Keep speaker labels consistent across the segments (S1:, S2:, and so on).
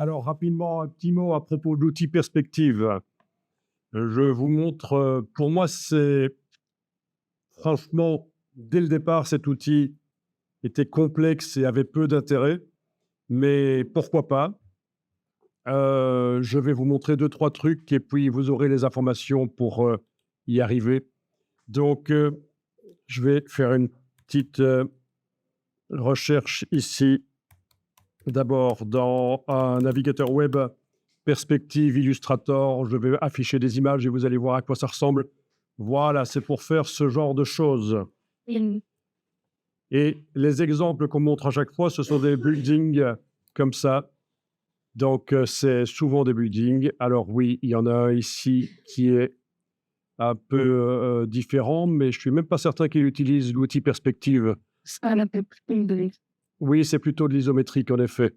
S1: Alors, rapidement, un petit mot à propos de l'outil Perspective. Je vous montre, pour moi, c'est franchement, dès le départ, cet outil était complexe et avait peu d'intérêt, mais pourquoi pas? Je vais vous montrer deux trois trucs et puis vous aurez les informations pour, y arriver. Donc, je vais faire une petite, recherche ici. D'abord, dans un navigateur web, Perspective, Illustrator, je vais afficher des images et vous allez voir à quoi ça ressemble. Voilà, c'est pour faire ce genre de choses.
S2: Mmh.
S1: Et les exemples qu'on montre à chaque fois, ce sont des buildings comme ça. Donc, c'est souvent des buildings. Alors oui, il y en a un ici qui est un peu différent, mais je suis même pas certain qu'il utilise l'outil Perspective.
S2: Ça n'a pas pris de
S1: Oui, c'est plutôt de l'isométrique, en effet.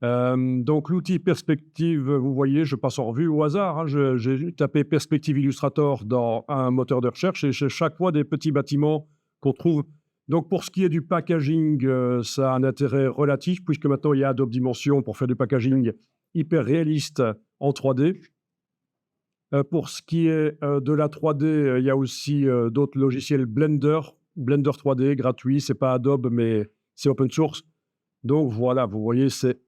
S1: Donc l'outil Perspective, vous voyez, je passe en revue au hasard, hein, j'ai tapé Perspective Illustrator dans un moteur de recherche et c'est chaque fois des petits bâtiments qu'on trouve. Donc pour ce qui est du packaging, ça a un intérêt relatif puisque maintenant il y a Adobe Dimension pour faire du packaging hyper réaliste en 3D. Pour ce qui est, de la 3D, il y a aussi, d'autres logiciels Blender 3D gratuit, c'est pas Adobe mais c'est open source. Donc voilà, vous voyez, c'est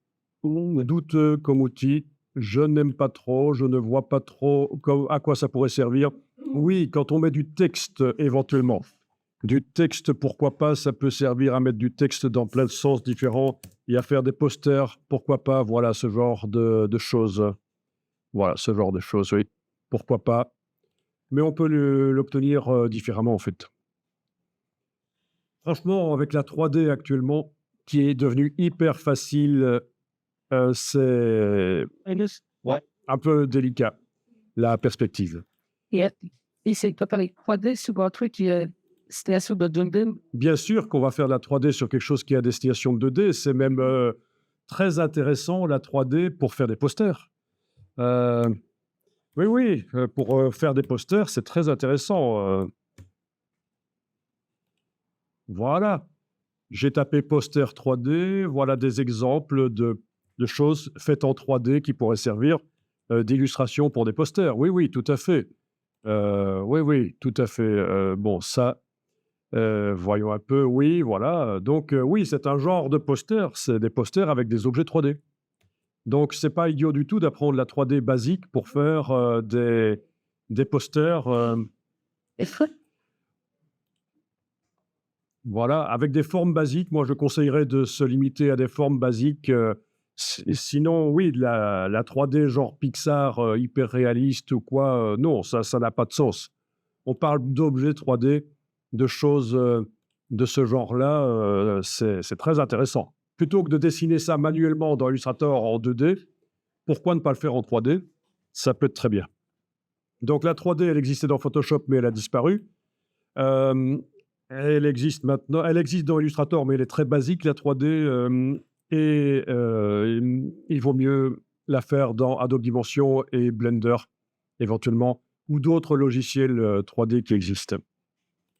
S1: douteux comme outil. Je n'aime pas trop, je ne vois pas trop à quoi ça pourrait servir. Oui, quand on met du texte éventuellement. Du texte, pourquoi pas, ça peut servir à mettre du texte dans plein de sens différents et à faire des posters, pourquoi pas, voilà, ce genre de choses. Voilà, ce genre de choses, oui. Pourquoi pas. Mais on peut l'obtenir différemment, en fait. Franchement, avec la 3D actuellement, qui est devenue hyper facile, c'est
S2: ouais.
S1: un peu délicat, la perspective.
S2: Et et c'est pas pareil. 3D sur un truc qui est station de Dundee.
S1: Bien sûr qu'on va faire de la 3D sur quelque chose qui est à destination de 2D, c'est même, très intéressant la 3D pour faire des posters. Heu, oui, oui, pour, faire des posters, c'est très intéressant, voilà. J'ai tapé poster 3D, voilà des exemples de choses faites en 3D qui pourraient servir, d'illustration pour des posters. Oui, oui, tout à fait. Oui, oui, tout à fait, bon ça, voyons un peu, oui, voilà, donc oui, c'est un genre de poster, c'est des posters avec des objets 3D. Donc c'est pas idiot du tout d'apprendre la 3D basique pour faire, des posters, voilà, avec des formes basiques. Moi, je conseillerais de se limiter à des formes basiques, sinon oui, de la 3D genre Pixar, hyper réaliste ou quoi, non, ça n'a pas de sens. On parle d'objets 3D, de choses, de ce genre-là, c'est très intéressant. Plutôt que de dessiner ça manuellement dans Illustrator en 2D, pourquoi ne pas le faire en 3D? Ça peut être très bien. Donc la 3D, elle existait dans Photoshop, mais elle a disparu. Hem, Elle existe maintenant, elle existe dans Illustrator, mais elle est très basique, la 3D, et il vaut mieux la faire dans Adobe Dimension et Blender, éventuellement, ou d'autres logiciels, 3D qui existent.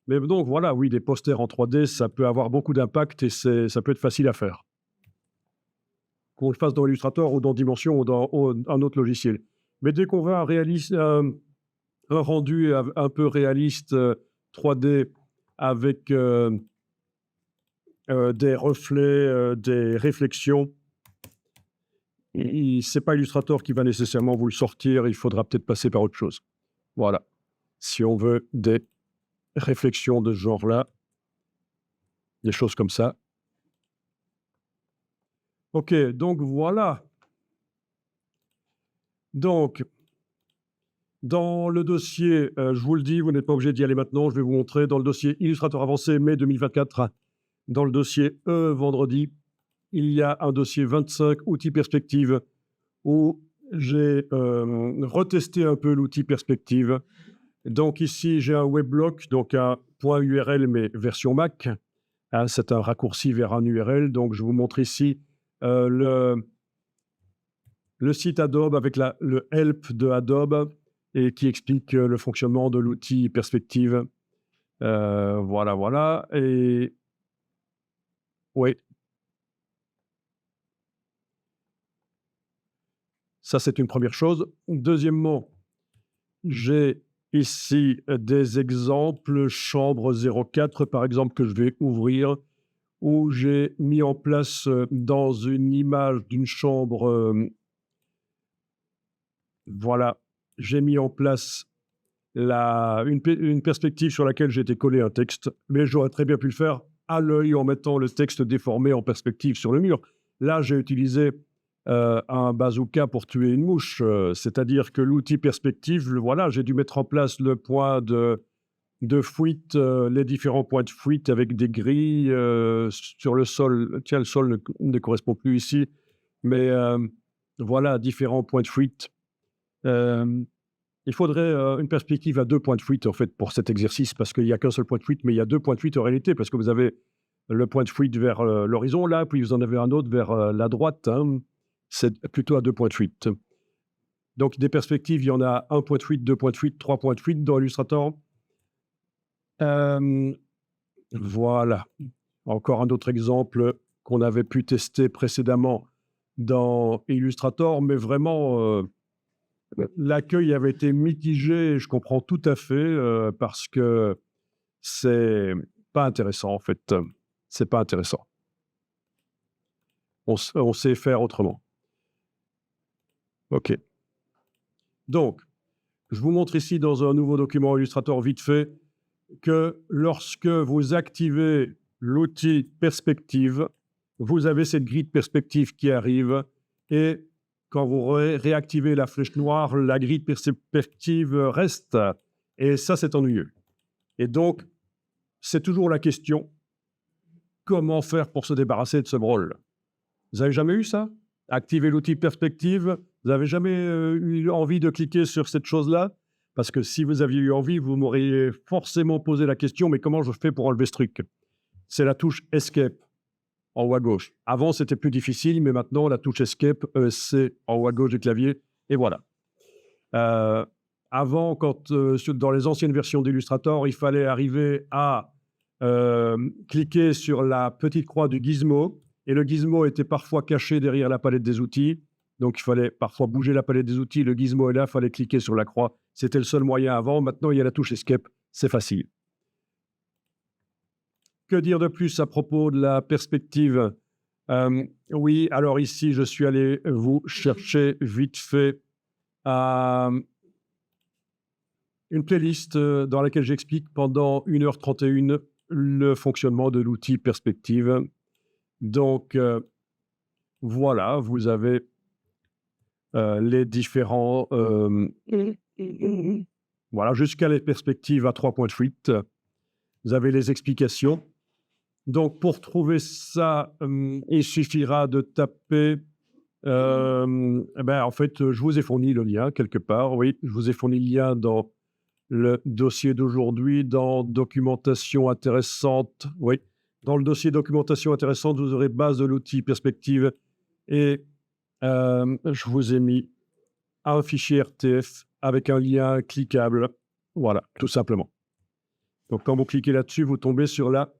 S1: Mais donc voilà, oui, des posters en 3D, ça peut avoir beaucoup d'impact et ça peut être facile à faire. Qu'on le fasse dans Illustrator ou dans Dimension ou dans un autre logiciel. Mais dès qu'on veut un rendu un peu réaliste, 3D avec, des reflets, des réflexions, c'est pas Illustrator qui va nécessairement vous le sortir, il faudra peut-être passer par autre chose. Voilà. Si on veut des réflexions de ce genre-là, des choses comme ça. OK, donc voilà. Donc, dans le dossier, je vous le dis, vous n'êtes pas obligé d'y aller maintenant, je vais vous montrer dans le dossier Illustrator avancé mai 2024, dans le dossier vendredi, il y a un dossier 25 outils perspective où j'ai, retesté un peu l'outil perspective. Donc ici, j'ai un webblock, donc un .url mais version Mac, hein, c'est un raccourci vers un URL. Donc je vous montre ici, le site Adobe avec le help de Adobe et qui explique, le fonctionnement de l'outil perspective. Voilà, voilà et oui, Ça, c'est une première chose. Deuxièmement, j'ai ici des exemples, chambre 04 par exemple, que je vais ouvrir, où j'ai mis en place dans une image d'une chambre, voilà, j'ai mis en place une perspective sur laquelle j'ai été collé un texte, mais j'aurais très bien pu le faire à l'œil en mettant le texte déformé en perspective sur le mur. Là, j'ai utilisé un bazooka pour tuer une mouche, c'est-à-dire que l'outil perspective, voilà, j'ai dû mettre en place le point de fuite, les différents points de fuite avec des grilles sur le sol. Tiens, le sol ne correspond plus ici, mais voilà, différents points de fuite. Euh, il faudrait une perspective à 2 points de fuite, en fait, pour cet exercice, parce qu'il n'y a qu'un seul point de fuite, mais il y a 2 points de fuite en réalité, parce que vous avez le point de fuite vers l'horizon, là, puis vous en avez un autre vers la droite. Hein. C'est plutôt à 2 points de fuite. Donc, des perspectives, il y en a 1 point de fuite, 2 points de fuite, 3 points de fuite dans Illustrator. Voilà. Encore un autre exemple qu'on avait pu tester précédemment dans Illustrator, mais vraiment, l'accueil avait été mitigé, et je comprends tout à fait, parce que c'est pas intéressant, en fait. C'est pas intéressant. On sait faire autrement. OK. Donc, je vous montre ici dans un nouveau document Illustrator vite fait que lorsque vous activez l'outil perspective, vous avez cette grille de perspective qui arrive et quand vous réactivez la flèche noire, la grille de perspective reste et ça, c'est ennuyeux. Et donc, c'est toujours la question, comment faire pour se débarrasser de ce brol? Vous avez jamais eu ça? Activer l'outil perspective, vous n'avez jamais eu envie de cliquer sur cette chose-là? Parce que si vous aviez eu envie, vous m'auriez forcément posé la question, mais comment je fais pour enlever ce truc? C'est la touche Escape en haut à gauche. Avant, c'était plus difficile, mais maintenant, la touche Escape, c'est en haut à gauche du clavier, et voilà. Avant, dans les anciennes versions d'Illustrator, il fallait arriver à cliquer sur la petite croix du gizmo, et le gizmo était parfois caché derrière la palette des outils. Donc, il fallait parfois bouger la palette des outils. Le gizmo est là, il fallait cliquer sur la croix. C'était le seul moyen avant. Maintenant, il y a la touche Escape. C'est facile. Que dire de plus à propos de la perspective? Oui, alors ici, je suis allé vous chercher vite fait une playlist dans laquelle j'explique pendant 1h31 le fonctionnement de l'outil perspective. Donc, voilà, vous avez les différents... voilà, jusqu'à les perspectives à 3 points de fuite. Vous avez les explications. Donc, pour trouver ça, il suffira de taper... en fait, je vous ai fourni le lien quelque part. Oui, je vous ai fourni le lien dans le dossier d'aujourd'hui, dans documentation intéressante. Oui, dans le dossier documentation intéressante, vous aurez base de l'outil perspective et je vous ai mis un fichier RTF avec un lien cliquable. Voilà, tout simplement. Donc, quand vous cliquez là-dessus, vous tombez sur la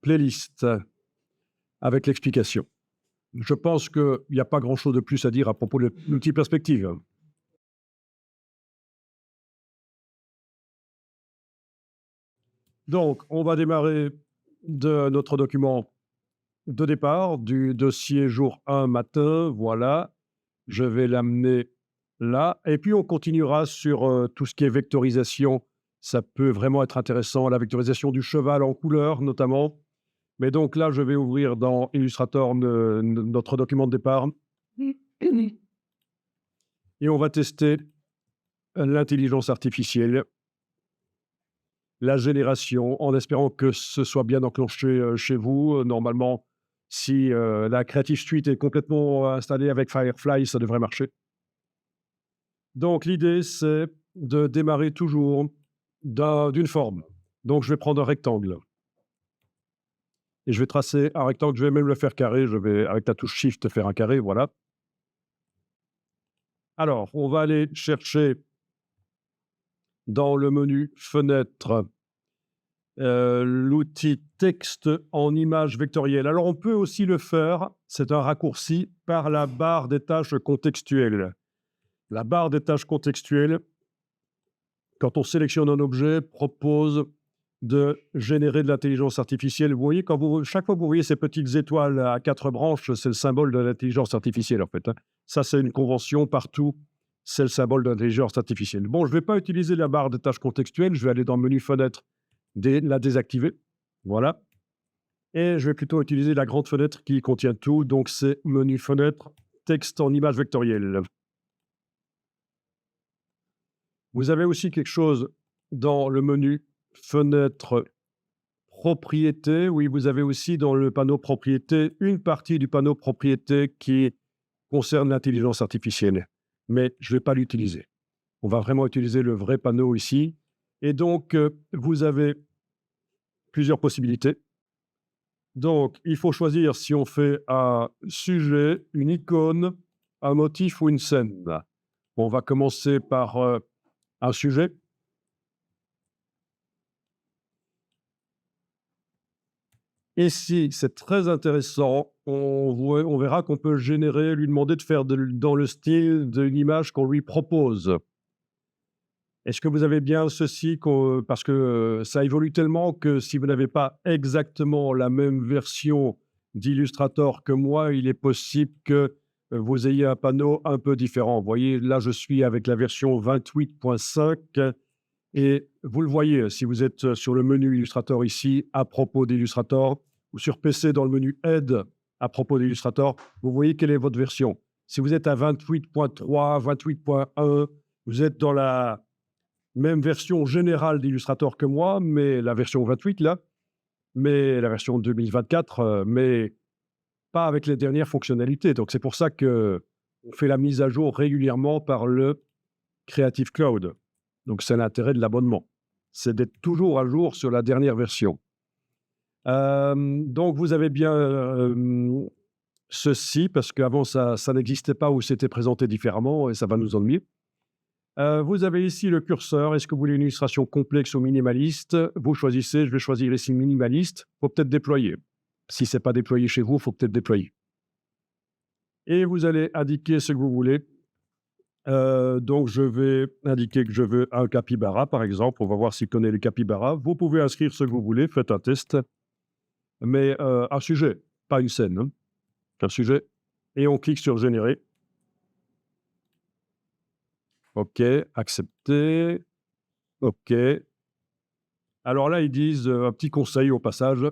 S1: playlist avec l'explication. Je pense qu'il n'y a pas grand-chose de plus à dire à propos de l'outil perspective. Donc, on va démarrer de notre document de départ, du dossier jour 1 matin. Voilà, je vais l'amener là. Et puis, on continuera sur tout ce qui est vectorisation. Ça peut vraiment être intéressant, la vectorisation du cheval en couleur notamment. Mais donc là, je vais ouvrir dans Illustrator notre document de départ. Et on va tester l'intelligence artificielle, la génération, en espérant que ce soit bien enclenché chez vous. Normalement, si la Creative Suite est complètement installée avec Firefly, ça devrait marcher. Donc, l'idée, c'est de démarrer toujours d'une forme. Donc, je vais prendre un rectangle. Et je vais tracer un rectangle. Je vais même le faire carré. Je vais, avec la touche Shift, faire un carré. Voilà. Alors, on va aller chercher dans le menu Fenêtre l'outil texte en image vectorielle. Alors, on peut aussi le faire, c'est un raccourci, par la barre des tâches contextuelles. La barre des tâches contextuelles, quand on sélectionne un objet, propose de générer de l'intelligence artificielle. Vous voyez, chaque fois que vous voyez ces petites étoiles à 4 branches, c'est le symbole de l'intelligence artificielle, en fait, hein. Ça, c'est une convention partout, c'est le symbole de l'intelligence artificielle. Bon, je ne vais pas utiliser la barre des tâches contextuelles, je vais aller dans le menu fenêtre, la désactiver. Voilà. Et je vais plutôt utiliser la grande fenêtre qui contient tout, donc c'est menu fenêtre, texte en image vectorielle. Vous avez aussi quelque chose dans le menu fenêtre propriété. Oui, vous avez aussi dans le panneau propriété une partie du panneau propriété qui concerne l'intelligence artificielle, mais je ne vais pas l'utiliser. On va vraiment utiliser le vrai panneau ici. Et donc, vous avez plusieurs possibilités. Donc, il faut choisir si on fait un sujet, une icône, un motif ou une scène. On va commencer par un sujet. Ici, c'est très intéressant. On verra qu'on peut générer, lui demander de faire dans le style d'une image qu'on lui propose. Est-ce que vous avez bien ceci parce que ça évolue tellement que si vous n'avez pas exactement la même version d'Illustrator que moi, il est possible que vous ayez un panneau un peu différent. Vous voyez, là, je suis avec la version 28.5 et vous le voyez, si vous êtes sur le menu Illustrator ici, à propos d'Illustrator, ou sur PC dans le menu Aide, à propos d'Illustrator, vous voyez quelle est votre version. Si vous êtes à 28.3, 28.1, vous êtes dans la même version générale d'Illustrator que moi, mais la version 28 là, mais la version 2024, mais pas avec les dernières fonctionnalités. Donc c'est pour ça qu'on fait la mise à jour régulièrement par le Creative Cloud. Donc c'est l'intérêt de l'abonnement, c'est d'être toujours à jour sur la dernière version. Donc vous avez bien ceci, parce qu'avant ça n'existait pas ou c'était présenté différemment et ça va nous ennuyer. Vous avez ici le curseur. Est-ce que vous voulez une illustration complexe ou minimaliste? Vous choisissez. Je vais choisir ici minimaliste. Il faut peut-être déployer. Si ce n'est pas déployé chez vous, il faut peut-être déployer. Et vous allez indiquer ce que vous voulez. Donc, je vais indiquer que je veux un capybara, par exemple. On va voir s'il connaît les capybaras. Vous pouvez inscrire ce que vous voulez. Faites un test. Mais un sujet, pas une scène, hein. Un sujet. Et on clique sur générer. OK, accepter. OK. Alors là, ils disent, un petit conseil au passage,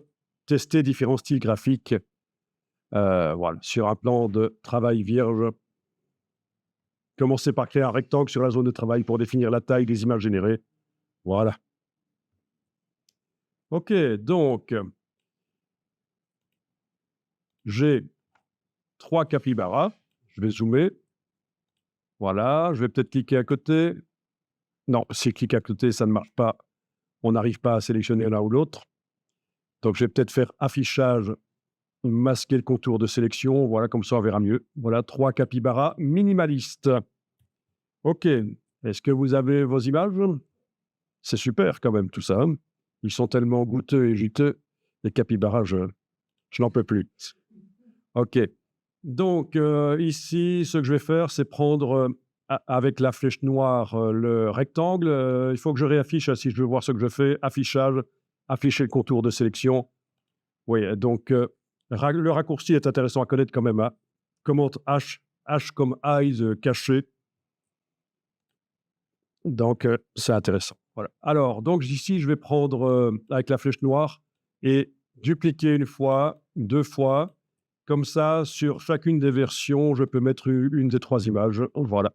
S1: tester différents styles graphiques, voilà, sur un plan de travail vierge. Commencez par créer un rectangle sur la zone de travail pour définir la taille des images générées. Voilà. OK, donc j'ai 3 capybaras. Je vais zoomer. Voilà, je vais peut-être cliquer à côté. Non, si clique à côté, ça ne marche pas. On n'arrive pas à sélectionner l'un ou l'autre. Donc je vais peut-être faire affichage, masquer le contour de sélection. Voilà, comme ça on verra mieux. Voilà, 3 capybaras minimalistes. OK. Est-ce que vous avez vos images? C'est super quand même tout ça, hein. Ils sont tellement goûteux et juteux, les capybaras, je n'en peux plus. OK. Donc ici, ce que je vais faire, c'est prendre, avec la flèche noire, le rectangle. Il faut que je réaffiche, si je veux voir ce que je fais. Affichage, afficher le contour de sélection. Oui, donc le raccourci est intéressant à connaître quand même, hein. Commande H, H comme eyes, caché. Donc, c'est intéressant. Voilà. Alors, donc ici, je vais prendre, avec la flèche noire et dupliquer 1 fois, 2 fois. Comme ça, sur chacune des versions, je peux mettre une des 3 images. Voilà.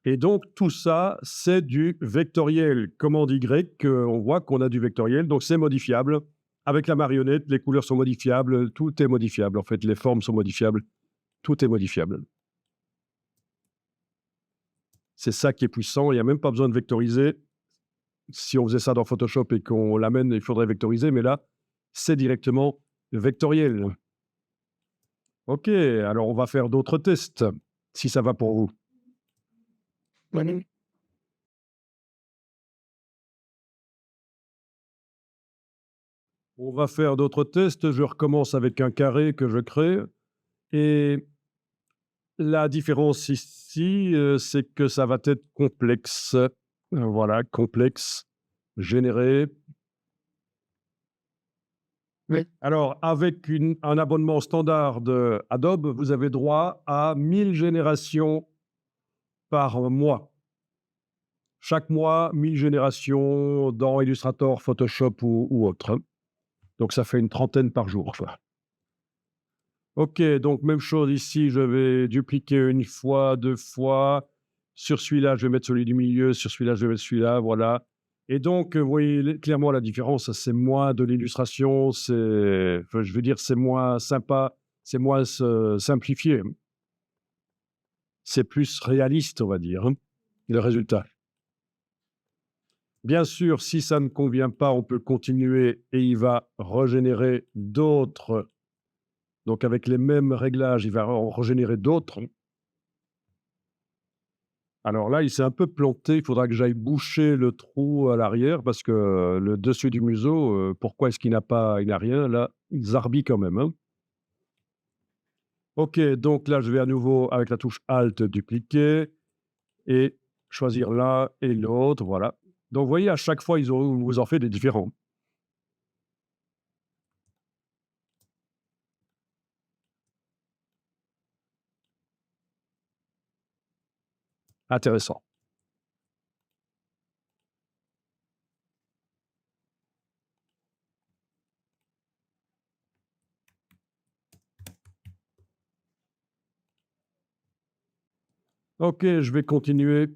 S1: Et donc tout ça, c'est du vectoriel. Commande Y, on voit qu'on a du vectoriel, donc c'est modifiable. Avec la marionnette, les couleurs sont modifiables, tout est modifiable. En fait, les formes sont modifiables, tout est modifiable. C'est ça qui est puissant, il n'y a même pas besoin de vectoriser. Si on faisait ça dans Photoshop et qu'on l'amène, il faudrait vectoriser, mais là, c'est directement vectoriel. OK, alors on va faire d'autres tests, si ça va pour vous.
S2: Oui.
S1: On va faire d'autres tests. Je recommence avec un carré que je crée et la différence ici, c'est que ça va être complexe. Voilà, complexe, généré.
S2: Oui.
S1: Alors, avec un abonnement standard de Adobe, vous avez droit à 1000 générations par mois. Chaque mois, 1000 générations dans Illustrator, Photoshop ou autre. Donc, ça fait une trentaine par jour. OK, donc même chose ici, je vais dupliquer une fois, deux fois. Sur celui-là, je vais mettre celui du milieu. Sur celui-là, je vais mettre celui-là, voilà. Et donc, vous voyez clairement la différence. C'est moins de l'illustration, enfin, je veux dire, c'est moins sympa, c'est moins simplifié. C'est plus réaliste, on va dire, le résultat. Bien sûr, si ça ne convient pas, on peut continuer et il va régénérer d'autres. Donc, avec les mêmes réglages, il va en régénérer d'autres. Alors là, il s'est un peu planté. Il faudra que j'aille boucher le trou à l'arrière parce que le dessus du museau, pourquoi est-ce qu'il n'a rien? Là, il zarbille quand même, hein. OK, donc là, je vais à nouveau, avec la touche Alt, dupliquer et choisir l'un et l'autre, voilà. Donc, vous voyez, à chaque fois, vous en fait des différents. Intéressant. OK, je vais continuer.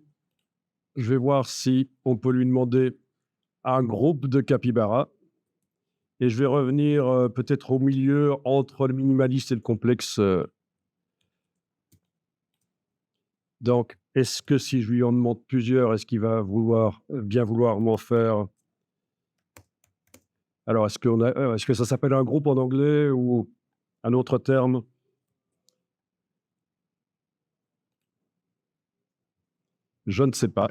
S1: Je vais voir si on peut lui demander un groupe de capybaras et je vais revenir, peut-être au milieu entre le minimaliste et le complexe. Donc, est-ce que si je lui en demande plusieurs, est-ce qu'il va bien vouloir m'en faire? Alors, est-ce que ça s'appelle un groupe en anglais ou un autre terme? Je ne sais pas.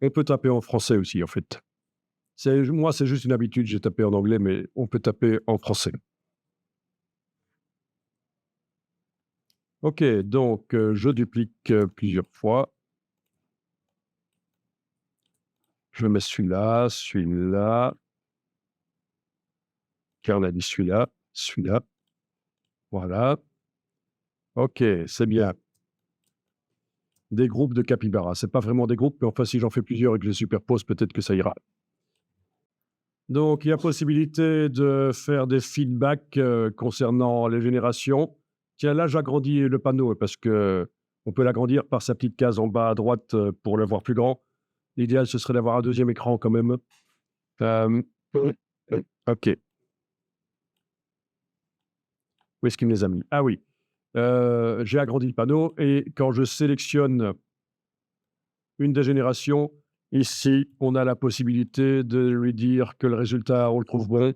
S1: On peut taper en français aussi, en fait. Moi, c'est juste une habitude, j'ai tapé en anglais, mais on peut taper en français. OK, donc je duplique, plusieurs fois. Je mets celui-là, celui-là. Tiens, on a dit celui-là, celui-là. Voilà. OK, c'est bien. Des groupes de capybaras. C'est pas vraiment des groupes, mais enfin, si j'en fais plusieurs et que je les superpose, peut-être que ça ira. Donc, il y a possibilité de faire des feedbacks, concernant les générations. Tiens, là, j'agrandis le panneau parce que on peut l'agrandir par sa petite case en bas à droite, pour le voir plus grand. L'idéal, ce serait d'avoir un deuxième écran quand même. Hem, OK. Où est-ce qu'il me les a mis? Ah oui, j'ai agrandi le panneau et quand je sélectionne une des générations, ici, on a la possibilité de lui dire que le résultat, on le trouve bon.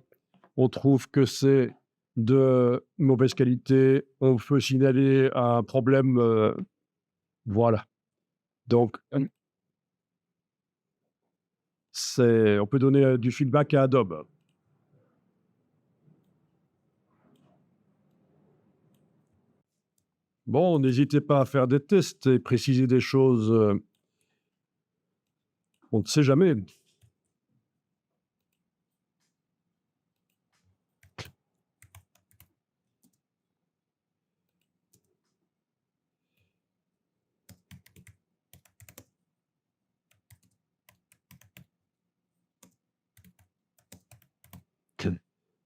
S1: On trouve que c'est de mauvaise qualité, on peut signaler un problème, voilà. Donc, on peut donner, du feedback à Adobe. Bon, n'hésitez pas à faire des tests et préciser des choses, on ne sait jamais.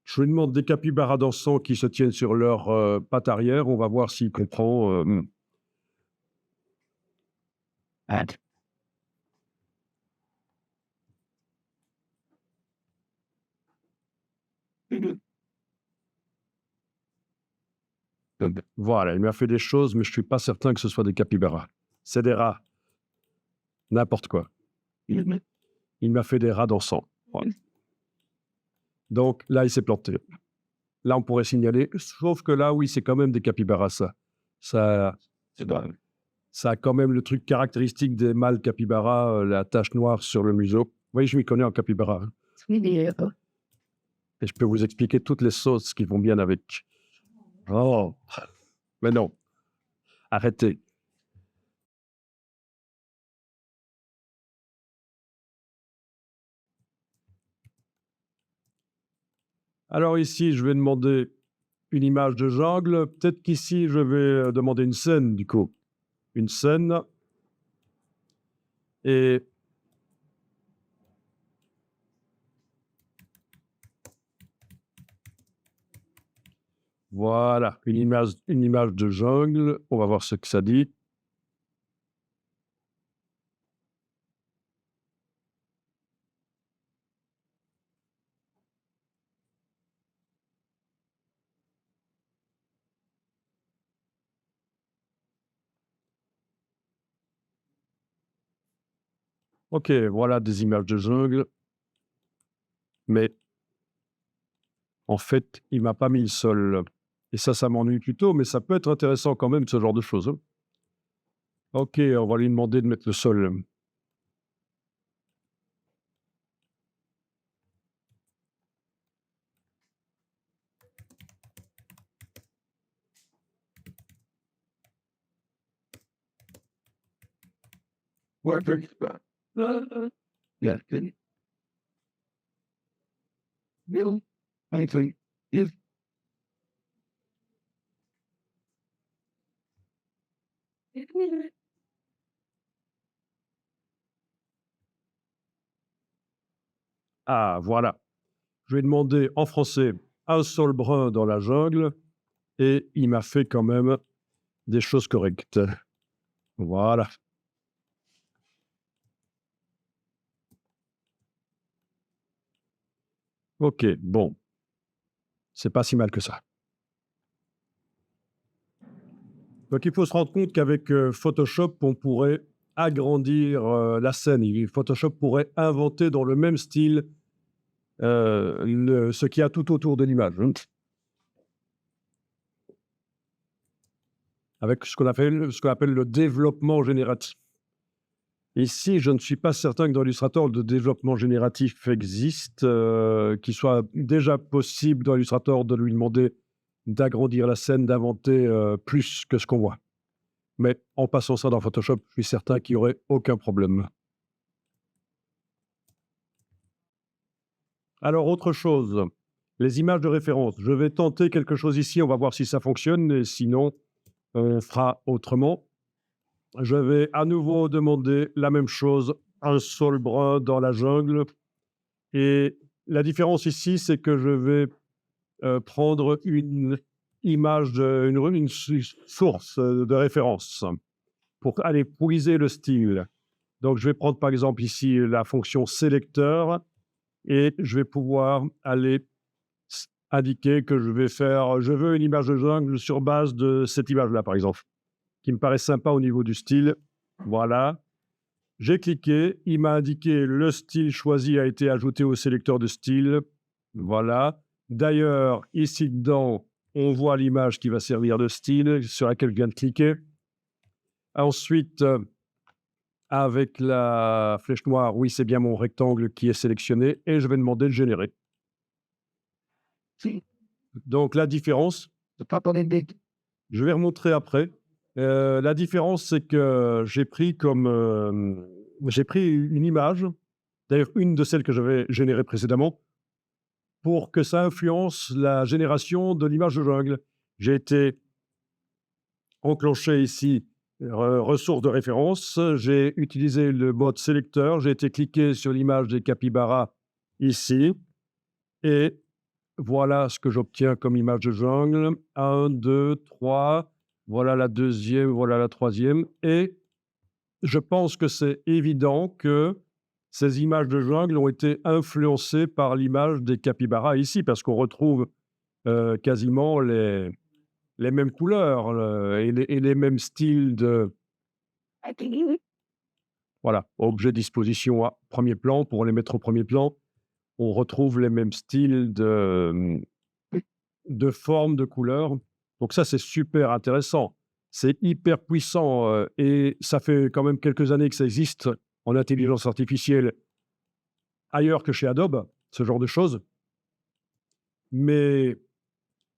S1: Je lui demande des capybaras dansants qui se tiennent sur leurs, pattes arrière, on va voir s'il comprend, Voilà, il m'a fait des choses, mais je suis pas certain que ce soit des capybaras. C'est des rats, n'importe quoi. Il m'a fait des rats dansants. Voilà. Donc là, il s'est planté. Là, on pourrait signaler, sauf que là, oui, c'est quand même des capybaras, ça. Ça ça a quand même le truc caractéristique des mâles capybaras, la tache noire sur le museau. Oui, je m'y connais en capybara, hein. Et je peux vous expliquer toutes les sauces qui vont bien avec. Oh, mais non, arrêtez. Alors ici, je vais demander une image de jungle. Peut-être qu'ici, je vais demander une scène, du coup. Une scène. Et voilà, une image de jungle. On va voir ce que ça dit. Ok, voilà des images de jungle. Mais en fait, il m'a pas mis le sol. Et ça m'ennuie plutôt, mais ça peut être intéressant quand même, ce genre de choses, hein. Ok, on va lui demander de mettre le sol. Ah, voilà. Je lui ai demandé en français un sol brun dans la jungle et il m'a fait quand même des choses correctes. Voilà. Ok, bon, c'est pas si mal que ça. Donc il faut se rendre compte qu'avec Photoshop, on pourrait agrandir la scène. Photoshop pourrait inventer dans le même style ce qu'il y a tout autour de l'image, hein, avec ce qu'on appelle le développement génératif. Ici, je ne suis pas certain que dans Illustrator, le développement génératif existe, qu'il soit déjà possible dans Illustrator de lui demander d'agrandir la scène, d'inventer plus que ce qu'on voit. Mais en passant ça dans Photoshop, je suis certain qu'il n'y aurait aucun problème. Alors, autre chose, les images de référence. Je vais tenter quelque chose ici, on va voir si ça fonctionne, et sinon, on fera autrement. Je vais à nouveau demander la même chose, un sol brun dans la jungle. Et la différence ici, c'est que je vais prendre une image, une source de référence pour aller puiser le style. Donc, je vais prendre par exemple ici la fonction sélecteur et je vais pouvoir aller indiquer que je veux une image de jungle sur base de cette image-là, par exemple, qui me paraît sympa au niveau du style. Voilà. J'ai cliqué, il m'a indiqué le style choisi a été ajouté au sélecteur de style. Voilà. D'ailleurs, ici dedans, on voit l'image qui va servir de style sur laquelle je viens de cliquer. Ensuite, avec la flèche noire, oui, c'est bien mon rectangle qui est sélectionné et je vais demander de générer. Donc, la différence, je vais remontrer après. La différence, c'est que j'ai pris une image, d'ailleurs une de celles que j'avais générées précédemment, pour que ça influence la génération de l'image de jungle. J'ai été enclenché ici, ressources de référence, j'ai utilisé le mode sélecteur, j'ai été cliqué sur l'image des capybaras ici, et voilà ce que j'obtiens comme image de jungle. 1, 2, 3, voilà la deuxième, voilà la troisième, et je pense que c'est évident que ces images de jungle ont été influencées par l'image des capybaras ici, parce qu'on retrouve quasiment les mêmes couleurs et les mêmes styles de... Voilà, objet disposition à premier plan, pour les mettre au premier plan, on retrouve les mêmes styles de formes, de couleurs. Donc ça, c'est super intéressant. C'est hyper puissant et ça fait quand même quelques années que ça existe en intelligence artificielle ailleurs que chez Adobe, ce genre de choses. Mais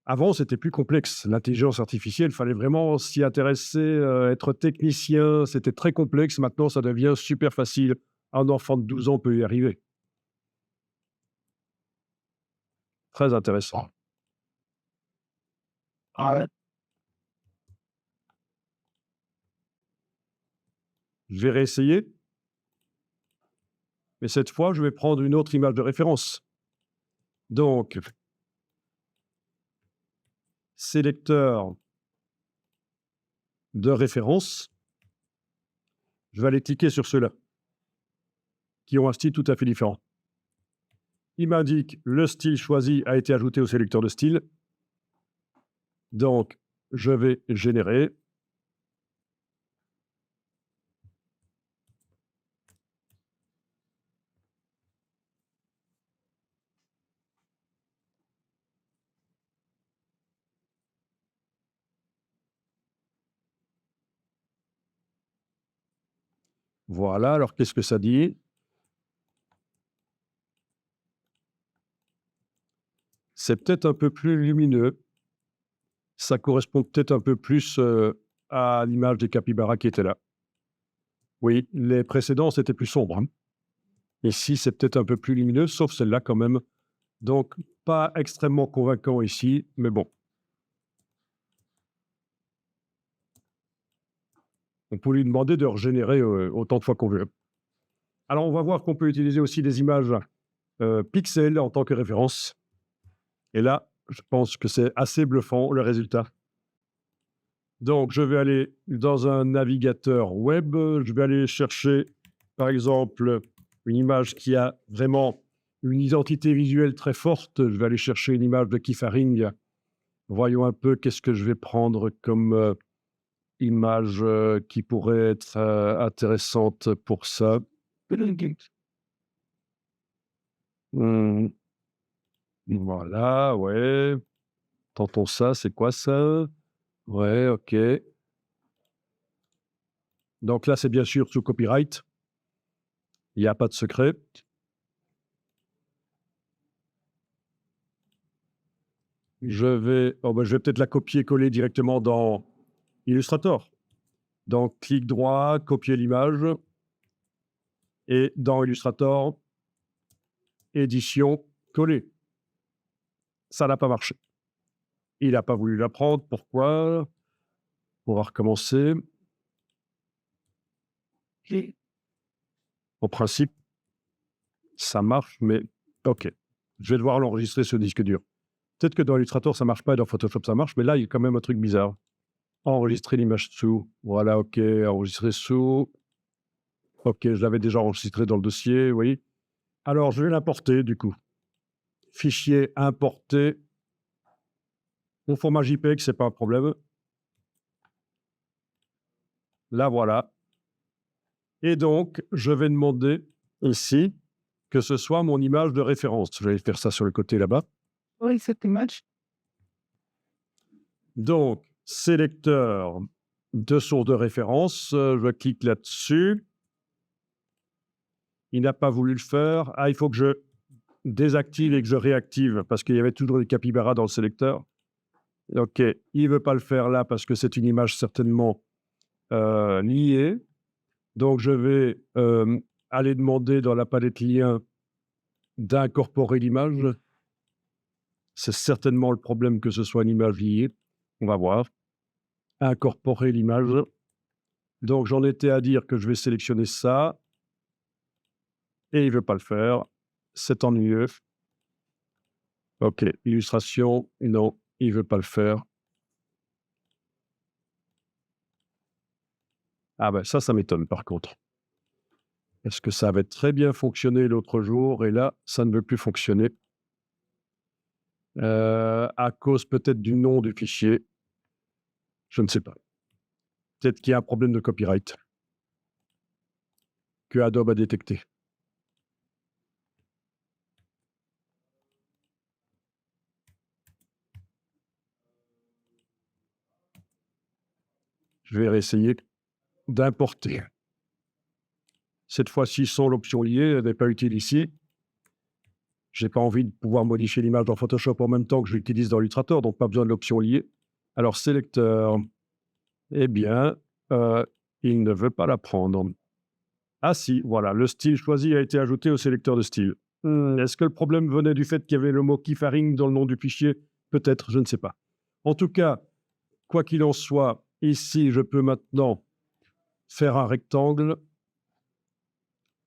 S1: avant, c'était plus complexe. L'intelligence artificielle, il fallait vraiment s'y intéresser, être technicien, c'était très complexe. Maintenant, ça devient super facile. Un enfant de 12 ans peut y arriver. Très intéressant.
S2: Ah ouais.
S1: Je vais réessayer, mais cette fois, je vais prendre une autre image de référence. Donc, sélecteur de référence, je vais aller cliquer sur ceux-là, qui ont un style tout à fait différent. Il m'indique le style choisi a été ajouté au sélecteur de style. Donc, je vais générer. Voilà, alors qu'est-ce que ça dit? C'est peut-être un peu plus lumineux. Ça correspond peut-être un peu plus à l'image des capybaras qui étaient là. Oui, les précédents, c'était plus sombre, hein. Ici, c'est peut-être un peu plus lumineux, sauf celle-là quand même. Donc, pas extrêmement convaincant ici, mais bon. On peut lui demander de régénérer autant de fois qu'on veut. Alors, on va voir qu'on peut utiliser aussi des images pixels en tant que référence. Et là, je pense que c'est assez bluffant, le résultat. Donc, je vais aller dans un navigateur web. Je vais aller chercher, par exemple, une image qui a vraiment une identité visuelle très forte. Je vais aller chercher une image de Keith Haring. Voyons un peu qu'est-ce que je vais prendre comme image qui pourrait être intéressante pour ça. Hmm, voilà, ouais. Tentons ça. C'est quoi ça? Ouais, ok. Donc là, c'est bien sûr sous copyright. Il n'y a pas de secret. Je vais peut-être la copier-coller directement dans Illustrator. Donc, clic droit, copier l'image. Et dans Illustrator, édition, coller. Ça n'a pas marché. Il n'a pas voulu la prendre. Pourquoi? On va recommencer. Au principe, ça marche, mais OK. Je vais devoir l'enregistrer sur disque dur. Peut-être que dans Illustrator, ça marche pas et dans Photoshop, ça marche, mais là, il y a quand même un truc bizarre. Enregistrer l'image sous. Voilà, OK. Enregistrer sous. OK, je l'avais déjà enregistré dans le dossier, oui. Alors, je vais l'importer, du coup. Fichier importé. Au format JPEG, c'est pas un problème. Là, voilà. Et donc, je vais demander ici que ce soit mon image de référence. Je vais faire ça sur le côté là-bas.
S2: Oui, cette image.
S1: Donc, sélecteur de source de référence, je clique là-dessus. Il n'a pas voulu le faire. Ah, il faut que je désactive et que je réactive parce qu'il y avait toujours des capybaras dans le sélecteur. OK, il ne veut pas le faire là parce que c'est une image certainement liée. Donc, je vais aller demander dans la palette lien d'incorporer l'image. C'est certainement le problème que ce soit une image liée. On va voir. Incorporer l'image. Donc, j'en étais à dire que je vais sélectionner ça. Et il ne veut pas le faire. C'est ennuyeux. OK, illustration, non, il ne veut pas le faire. Ah ben ça m'étonne par contre. Parce que ça avait très bien fonctionné l'autre jour et là, ça ne veut plus fonctionner. À cause peut-être du nom du fichier. Je ne sais pas. Peut-être qu'il y a un problème de copyright que Adobe a détecté. Je vais réessayer d'importer. Cette fois-ci, sans l'option liée, elle n'est pas utile ici. J'ai pas envie de pouvoir modifier l'image dans Photoshop en même temps que je l'utilise dans Illustrator, donc pas besoin de l'option liée. Alors sélecteur, eh bien, il ne veut pas la prendre. Ah si, voilà, le style choisi a été ajouté au sélecteur de style. Est-ce que le problème venait du fait qu'il y avait le mot keyfaring dans le nom du fichier? Peut-être, je ne sais pas. En tout cas, quoi qu'il en soit, ici, je peux maintenant faire un rectangle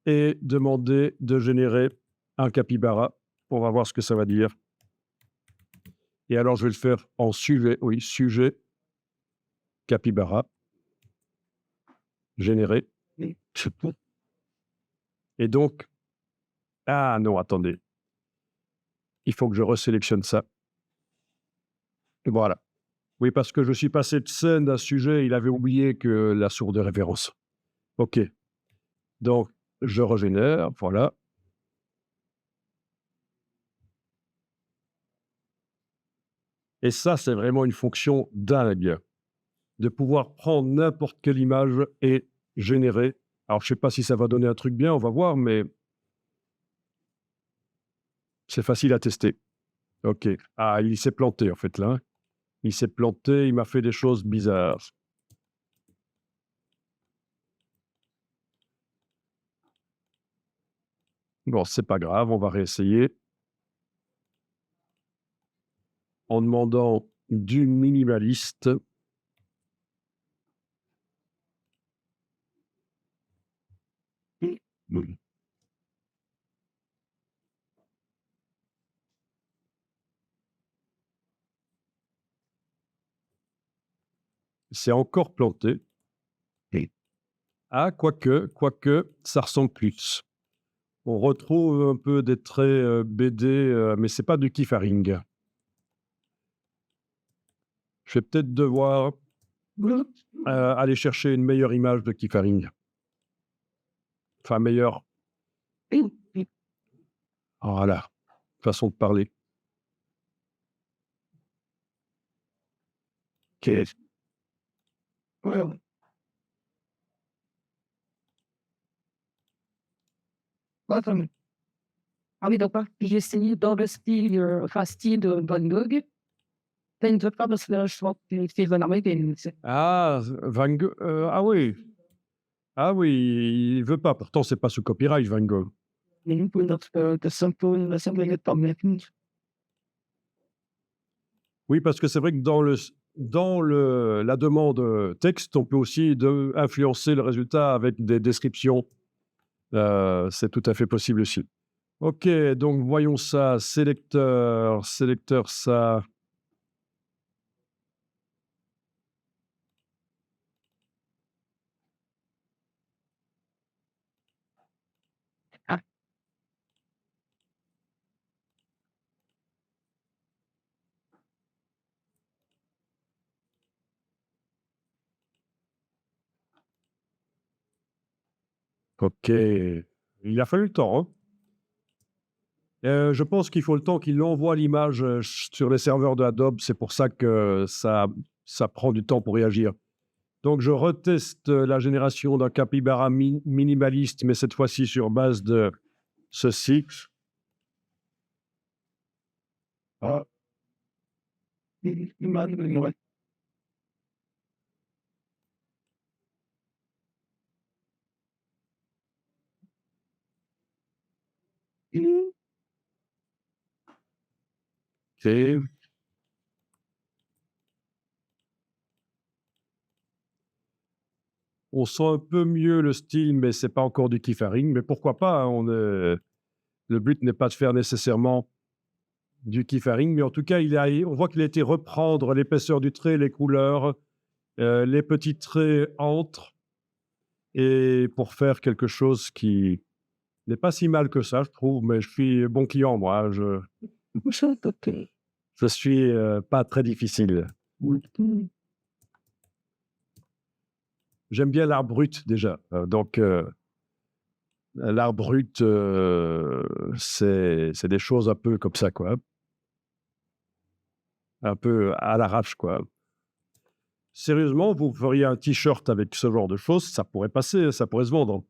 S1: et demander de générer un capybara. On va voir ce que ça va dire. Et alors, je vais le faire en sujet. Oui, sujet, capybara, générer. Et donc, ah non, attendez. Il faut que je resélectionne ça. Voilà. Oui, parce que je suis passé de scène à sujet, il avait oublié que la source de référence. OK. Donc, je régénère, voilà. Et ça, c'est vraiment une fonction dingue, de pouvoir prendre n'importe quelle image et générer. Alors, je ne sais pas si ça va donner un truc bien, on va voir, mais c'est facile à tester. OK. Ah, il s'est planté, en fait, là. Il s'est planté, il m'a fait des choses bizarres. Bon, c'est pas grave, on va réessayer. En demandant du minimaliste. C'est encore planté. Ah, quoique, ça ressemble plus. On retrouve un peu des traits BD, mais c'est pas du keyfaring. Je vais peut-être devoir aller chercher une meilleure image de keyfaring. Enfin, meilleure. Voilà, façon de parler. OK.
S2: Ah oui, d'accord. J'ai essayé dans le style, enfin, style de Van Gogh. Ça ne veut pas parce que je trouve que c'est Van Gogh.
S1: Ah, Van Gogh, ah oui. Ah oui, il veut pas. Pourtant, c'est pas sous copyright, Van Gogh. Oui, parce que c'est vrai que dans la demande texte, on peut aussi influencer le résultat avec des descriptions. C'est tout à fait possible aussi. OK, donc voyons ça. Sélecteur, ça.
S2: Ah,
S1: OK. Il a fallu le temps, hein. Je pense qu'il faut le temps qu'il envoie l'image sur les serveurs de Adobe. C'est pour ça que ça prend du temps pour réagir. Donc, je reteste la génération d'un capybara minimaliste, mais cette fois-ci sur base de ceci. Ah, OK. On sent un peu mieux le style, mais c'est pas encore du keyfaring. Mais pourquoi pas, hein, le but n'est pas de faire nécessairement du keyfaring, mais en tout cas, on voit qu'il a été reprendre l'épaisseur du trait, les couleurs, les petits traits entre, et pour faire quelque chose qui n'est pas si mal que ça, je trouve. Mais je suis bon client, moi, hein. Je suis pas très difficile. J'aime bien l'art brut déjà. Donc, l'art brut, c'est des choses un peu comme ça, quoi. Un peu à l'arrache, quoi. Sérieusement, vous feriez un t-shirt avec ce genre de choses, ça pourrait passer, ça pourrait se vendre.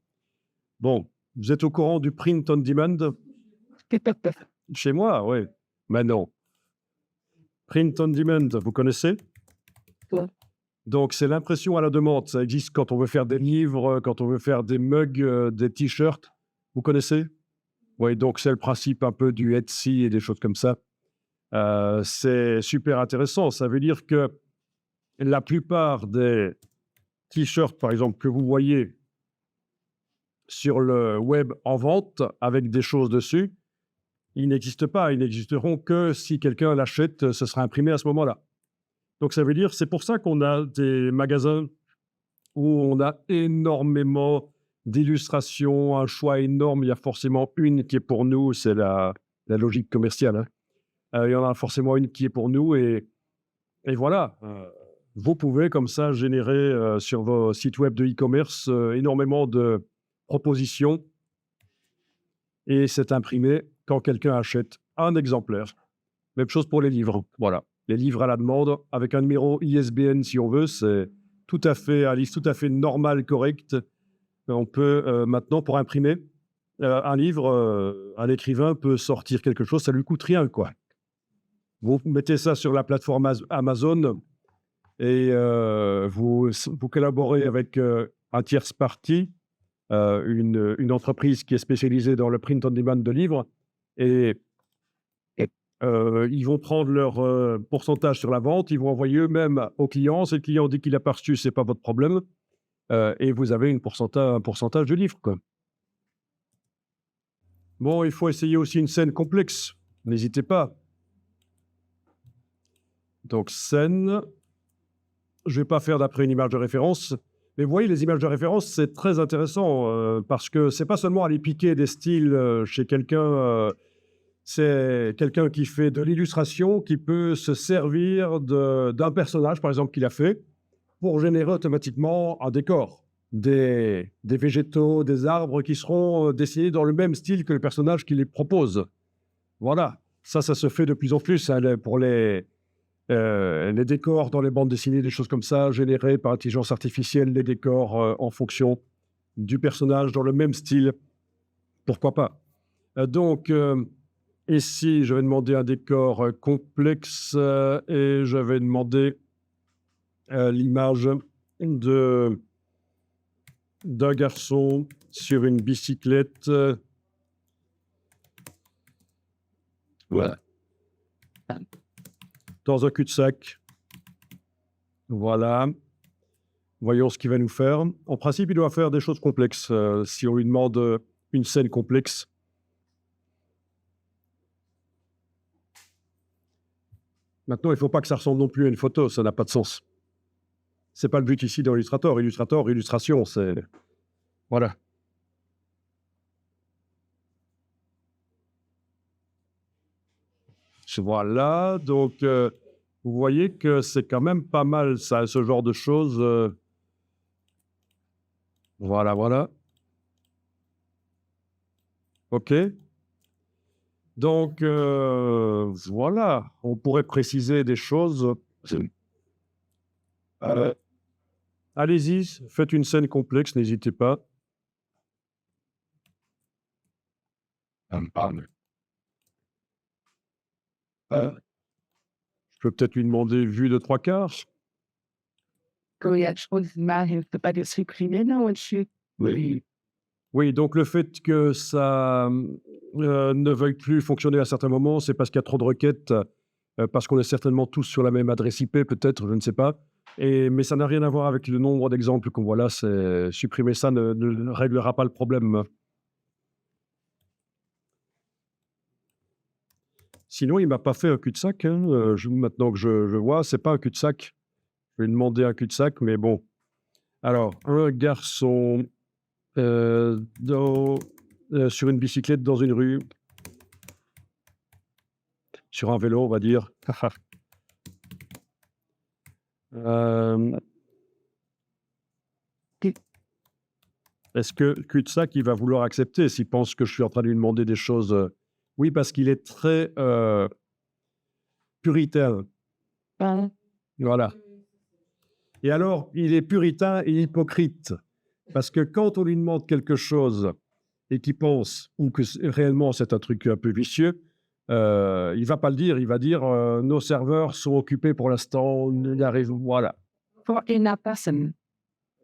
S1: Bon, vous êtes au courant du print on demand? Chez moi, oui. Mais non. Print on demand, vous connaissez?
S2: Ouais.
S1: Donc, c'est l'impression à la demande. Ça existe quand on veut faire des livres, quand on veut faire des mugs, des t-shirts. Vous connaissez? Oui, donc c'est le principe un peu du Etsy et des choses comme ça. C'est super intéressant. Ça veut dire que la plupart des t-shirts, par exemple, que vous voyez sur le web en vente avec des choses dessus, ils n'existent pas. Ils n'existeront que si quelqu'un l'achète, ce sera imprimé à ce moment-là. Donc ça veut dire, c'est pour ça qu'on a des magasins où on a énormément d'illustrations, un choix énorme. Il y a forcément une qui est pour nous, c'est la logique commerciale, hein. Il y en a forcément une qui est pour nous et voilà. Vous pouvez comme ça générer sur vos sites web de e-commerce énormément de propositions et c'est imprimé quand quelqu'un achète un exemplaire. Même chose pour les livres. Voilà. Les livres à la demande avec un numéro ISBN si on veut, c'est tout à fait un livre tout à fait normal, correct. On peut maintenant pour imprimer un livre, un écrivain peut sortir quelque chose, ça lui coûte rien, quoi. Vous mettez ça sur la plateforme Amazon et vous collaborez avec un tierce partie, une entreprise qui est spécialisée dans le print on demand de livres et ils vont prendre leur pourcentage sur la vente, ils vont envoyer eux-mêmes au client. Si le client dit qu'il n'a pas reçu, ce n'est pas votre problème et vous avez un pourcentage du livre, quoi. Bon, il faut essayer aussi une scène complexe. N'hésitez pas. Donc, scène, je ne vais pas faire d'après une image de référence, mais vous voyez, les images de référence, c'est très intéressant parce que ce n'est pas seulement aller piquer des styles chez quelqu'un, c'est quelqu'un qui fait de l'illustration, qui peut se servir d'un personnage, par exemple, qu'il a fait, pour générer automatiquement un décor. Des végétaux, des arbres qui seront dessinés dans le même style que le personnage qui les propose. Voilà, ça se fait de plus en plus hein, pour les décors dans les bandes dessinées, des choses comme ça, générés par intelligence artificielle, les décors en fonction du personnage dans le même style, pourquoi pas. Donc, ici, je vais demander un décor complexe et je vais demander l'image d'un garçon sur une bicyclette. Voilà. Dans un cul-de-sac. Voilà. Voyons ce qu'il va nous faire. En principe, il doit faire des choses complexes. Si on lui demande une scène complexe. Maintenant, il ne faut pas que ça ressemble non plus à une photo. Ça n'a pas de sens. Ce n'est pas le but ici dans Illustrator. Illustration, c'est... Voilà. Voilà. Donc, vous voyez que c'est quand même pas mal, ça, ce genre de choses. Voilà, voilà. OK. Donc, voilà. On pourrait préciser des choses. Allez-y, faites une scène complexe, n'hésitez pas. Je peux peut-être lui demander vue de 3/4.
S2: Oui, je pense que je peux pas le supprimer là au-dessus.
S1: Oui. Oui, donc le fait que ça ne veuille plus fonctionner à certains moments, c'est parce qu'il y a trop de requêtes, parce qu'on est certainement tous sur la même adresse IP, peut-être, je ne sais pas. Mais ça n'a rien à voir avec le nombre d'exemples qu'on voit là. Supprimer ça ne réglera pas le problème. Sinon, il ne m'a pas fait un cul-de-sac. Hein. Maintenant que je vois, ce n'est pas un cul-de-sac. Je vais demander un cul-de-sac, mais bon. Alors, un garçon sur une bicyclette dans une rue. Sur un vélo, on va dire. Est-ce que cul-de-sac, il va vouloir accepter s'il pense que je suis en train de lui demander des choses Oui, parce qu'il est très puritain. Voilà. Et alors, il est puritain et hypocrite. Parce que quand on lui demande quelque chose et qu'il pense, ou que réellement c'est un truc un peu vicieux, Il va pas le dire, il va dire, «Nos serveurs sont occupés pour l'instant, il arrive», voilà.
S2: Pour une impasse.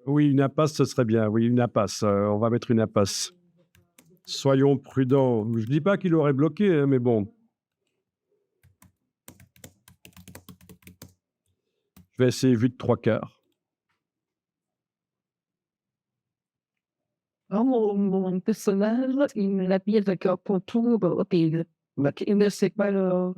S1: Oui, une impasse, ce serait bien, oui, une impasse, on va mettre une impasse. Soyons prudents. Je dis pas qu'il aurait bloqué, hein, mais bon, je vais essayer vue de 3/4.
S2: Mon personnage, il l'habille avec un contour horrible. Donc, il ne sait pas le.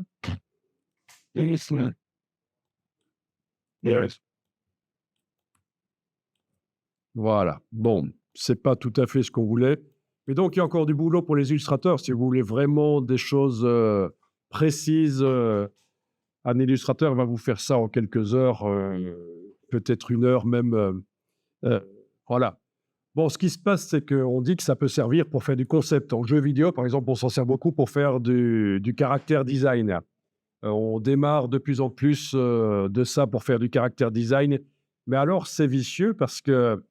S1: Voilà. Bon, c'est pas tout à fait ce qu'on voulait. Mais donc il y a encore du boulot pour les illustrateurs. Si vous voulez vraiment des choses, précises, un illustrateur va vous faire ça en quelques heures, peut-être 1 heure même, heu, voilà. Bon, ce qui se passe, c'est qu'on dit que ça peut servir pour faire du concept. En jeu vidéo, par exemple, on s'en sert beaucoup pour faire du caractère design. On démarre de plus en plus, de ça pour faire du caractère design. Mais alors c'est vicieux parce qu'il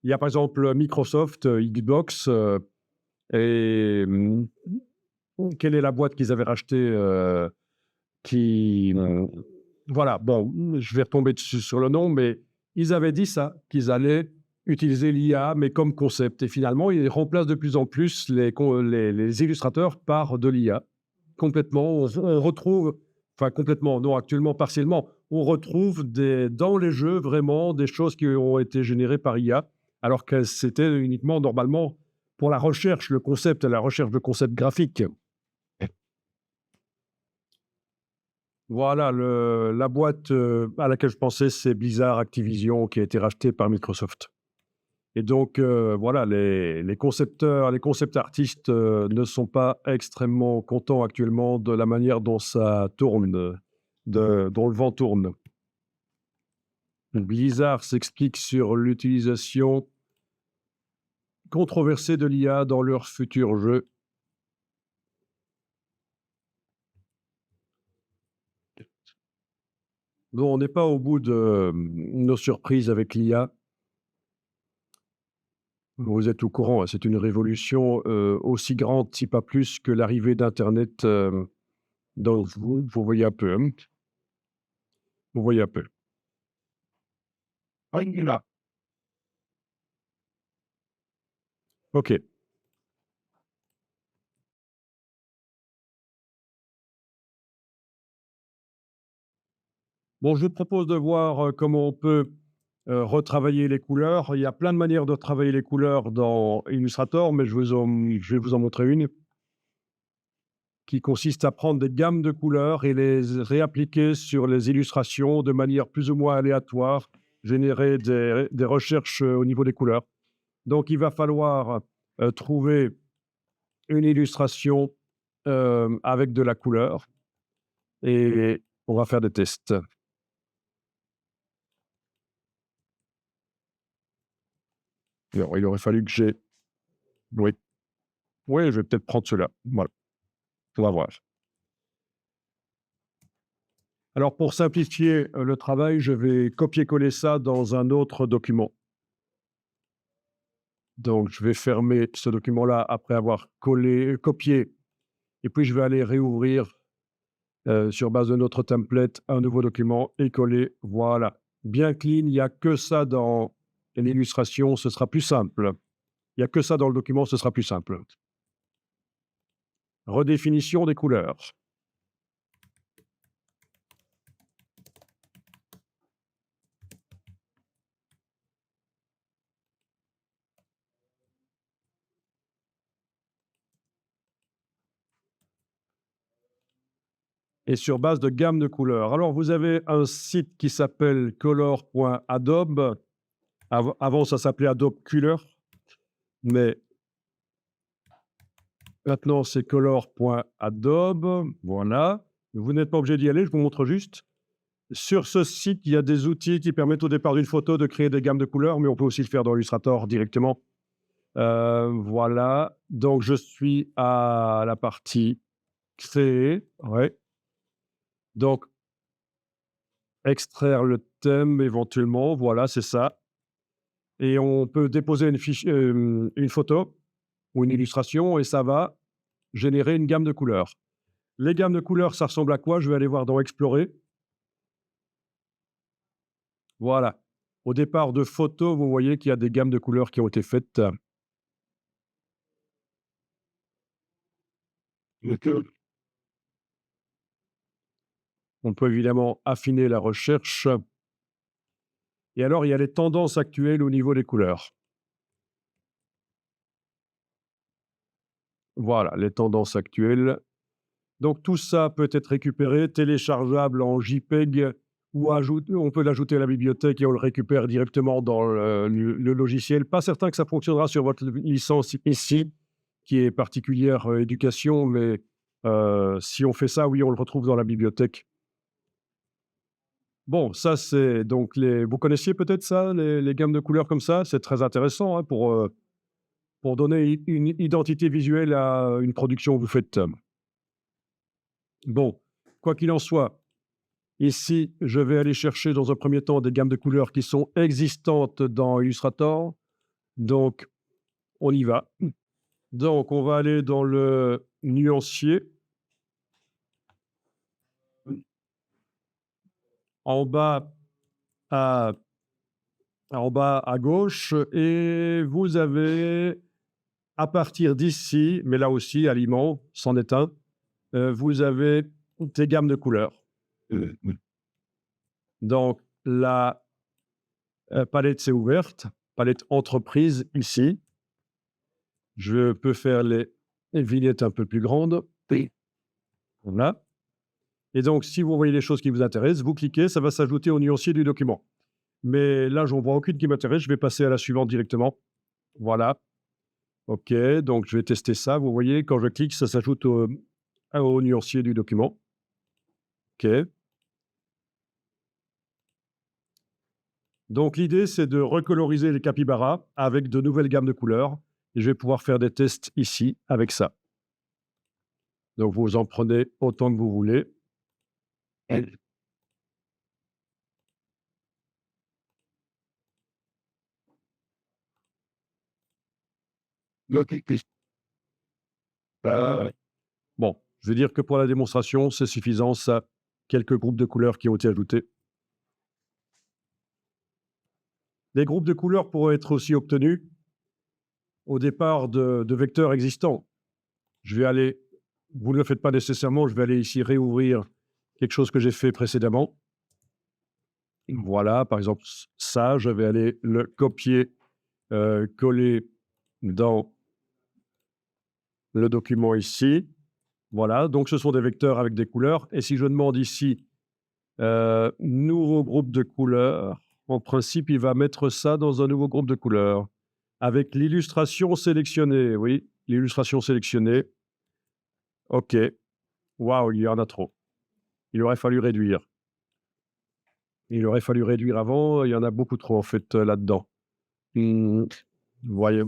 S1: y a par exemple Microsoft, Xbox, et quelle est la boîte qu'ils avaient rachetée, qui, voilà, bon, je vais retomber dessus sur le nom, mais ils avaient dit ça, qu'ils allaient utiliser l'IA, mais comme concept. Et finalement, ils remplacent de plus en plus les illustrateurs par de l'IA. Complètement, on retrouve, enfin complètement, non, actuellement partiellement, on retrouve dans les jeux vraiment des choses qui ont été générées par IA, alors que c'était uniquement normalement pour la recherche, le concept, la recherche de concepts graphiques. Voilà, la boîte, à laquelle je pensais, c'est Blizzard Activision qui a été rachetée par Microsoft. Et donc, voilà, les concepteurs, les concept artistes, ne sont pas extrêmement contents actuellement de la manière dont ça tourne, dont le vent tourne. Blizzard s'explique sur l'utilisation controversée de l'IA dans leurs futurs jeux. Non, on n'est pas au bout de, nos surprises avec l'IA. Vous êtes au courant, hein, c'est une révolution, aussi grande, si pas plus, que l'arrivée d'internet, donc vous voyez un peu, hein? Vous voyez un peu. OK. Bon, je te propose de voir, comment on peut, retravailler les couleurs. Il y a plein de manières de travailler les couleurs dans Illustrator, mais je vais vous en montrer une qui consiste à prendre des gammes de couleurs et les réappliquer sur les illustrations de manière plus ou moins aléatoire, générer des recherches, au niveau des couleurs. Donc il va falloir, trouver une illustration, avec de la couleur et on va faire des tests. Alors il aurait fallu que j'ai, oui, oui, je vais peut-être prendre cela. Voilà, on va voir. Alors pour simplifier, le travail, je vais copier-coller ça dans un autre document. Donc je vais fermer ce document-là après avoir copié et puis je vais aller réouvrir, sur base de notre template, un nouveau document et coller. Voilà, bien clean, il y a que ça dans l'illustration, ce sera plus simple. Il y a que ça dans le document, ce sera plus simple. Redéfinition des couleurs. Et sur base de gamme de couleurs. Alors vous avez un site qui s'appelle color.adobe. Avant ça s'appelait Adobe Color, mais maintenant c'est color.adobe, voilà. Vous n'êtes pas obligé d'y aller, je vous montre juste. Sur ce site, il y a des outils qui permettent au départ d'une photo de créer des gammes de couleurs, mais on peut aussi le faire dans Illustrator directement. Voilà, donc je suis à la partie créer, ouais. Donc extraire le thème éventuellement, voilà, c'est ça. Et on peut déposer une photo ou une illustration et ça va générer une gamme de couleurs. Les gammes de couleurs, ça ressemble à quoi? Je vais aller voir dans Explorer. Voilà. Au départ de photos, vous voyez qu'il y a des gammes de couleurs qui ont été faites. On peut évidemment affiner la recherche. Et alors, il y a les tendances actuelles au niveau des couleurs. Voilà, les tendances actuelles. Donc tout ça peut être récupéré, téléchargeable en JPEG ou on peut l'ajouter à la bibliothèque et on le récupère directement dans le logiciel. Pas certain que ça fonctionnera sur votre licence ici, qui est particulière éducation, mais si on fait ça, oui, on le retrouve dans la bibliothèque. Bon, ça c'est donc vous connaissiez peut-être ça, les gammes de couleurs comme ça? C'est très intéressant hein, pour donner une identité visuelle à une production que vous faites. Bon, quoi qu'il en soit, ici, je vais aller chercher dans un premier temps des gammes de couleurs qui sont existantes dans Illustrator. Donc, on y va. Donc, on va aller dans le nuancier. En bas à, en bas à gauche, et vous avez, à partir d'ici, mais là aussi, aliment, c'en est un, vous avez des gammes de couleurs. Donc, la palette s'est ouverte, palette entreprise ici. Je peux faire les vignettes un peu plus grandes.
S2: Oui.
S1: Voilà. Et donc, si vous voyez les choses qui vous intéressent, vous cliquez, ça va s'ajouter au nuancier du document. Mais là, j'en vois aucune qui m'intéresse. Je vais passer à la suivante directement. Voilà. OK. Donc, je vais tester ça. Vous voyez, quand je clique, ça s'ajoute au nuancier du document. OK. Donc, l'idée, c'est de recoloriser les capybaras avec de nouvelles gammes de couleurs. Et je vais pouvoir faire des tests ici avec ça. Donc, vous en prenez autant que vous voulez. Bon, je veux dire que pour la démonstration, c'est suffisant, ça. Quelques groupes de couleurs qui ont été ajoutés. Les groupes de couleurs pourraient être aussi obtenus au départ de vecteurs existants. Je vais aller, vous ne le faites pas nécessairement, je vais aller ici réouvrir quelque chose que j'ai fait précédemment. Voilà, par exemple, ça, je vais aller le copier, coller dans le document ici. Voilà, donc ce sont des vecteurs avec des couleurs. Et si je demande ici, nouveau groupe de couleurs, en principe, il va mettre ça dans un nouveau groupe de couleurs avec l'illustration sélectionnée. Oui, l'illustration sélectionnée. OK. Waouh, il y en a trop. Il aurait fallu réduire. Il aurait fallu réduire avant. Il y en a beaucoup trop, en fait, là-dedans. Vous voyez?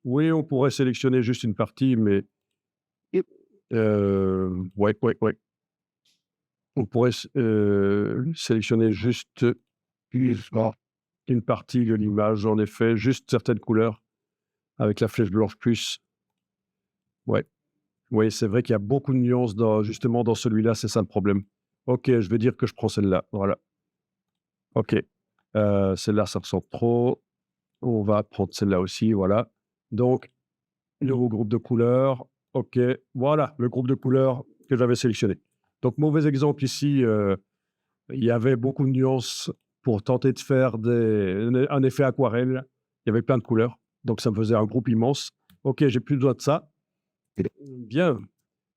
S1: Oui, on pourrait sélectionner juste une partie, mais ouais, ouais, ouais. On pourrait sélectionner juste une partie de l'image, en effet, juste certaines couleurs avec la flèche blanche plus. Ouais. Oui, c'est vrai qu'il y a beaucoup de nuances justement dans celui-là, c'est ça le problème. OK, je vais dire que je prends celle-là. Voilà. OK. Celle-là, ça ressemble trop. On va prendre celle-là aussi, voilà. Donc, nouveau groupe de couleurs. OK. Voilà, le groupe de couleurs que j'avais sélectionné. Donc, mauvais exemple ici, il y avait beaucoup de nuances pour tenter de faire un effet aquarelle. Il y avait plein de couleurs, donc ça me faisait un groupe immense. OK, j'ai plus besoin de ça. Bien.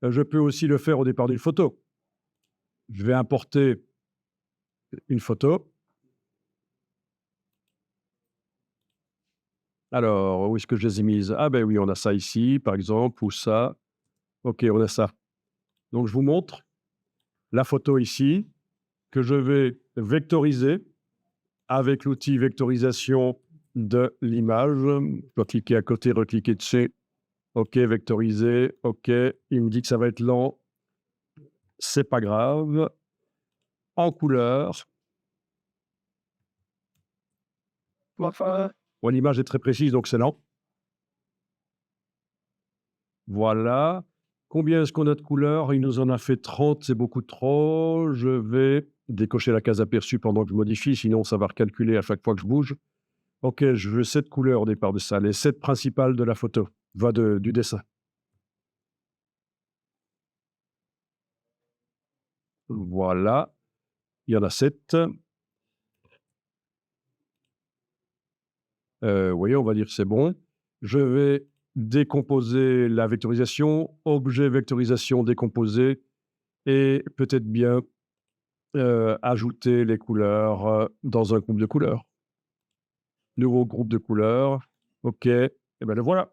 S1: Je peux aussi le faire au départ d'une photo. Je vais importer une photo. Alors, où est-ce que je les ai mises? Ah ben oui, on a ça ici, par exemple, ou ça. OK, on a ça. Donc, je vous montre la photo ici, que je vais vectoriser avec l'outil vectorisation de l'image. Je dois cliquer à côté, recliquer dessus. OK, vectoriser. OK, il me dit que ça va être lent. C'est pas grave. En couleur. Bon, l'image est très précise, donc c'est lent. Voilà. Combien est-ce qu'on a de couleurs? Il nous en a fait 30, c'est beaucoup trop. Je vais décocher la case aperçue pendant que je modifie, sinon ça va recalculer à chaque fois que je bouge. OK, je veux 7 couleurs au départ de ça, les 7 principales de la photo, du dessin. Voilà, il y en a 7. Oui, on va dire que c'est bon. Je vais décomposer la vectorisation, objet vectorisation décomposé et peut-être bien, ajouter les couleurs, dans un groupe de couleurs. Nouveau groupe de couleurs, OK et ben le voilà,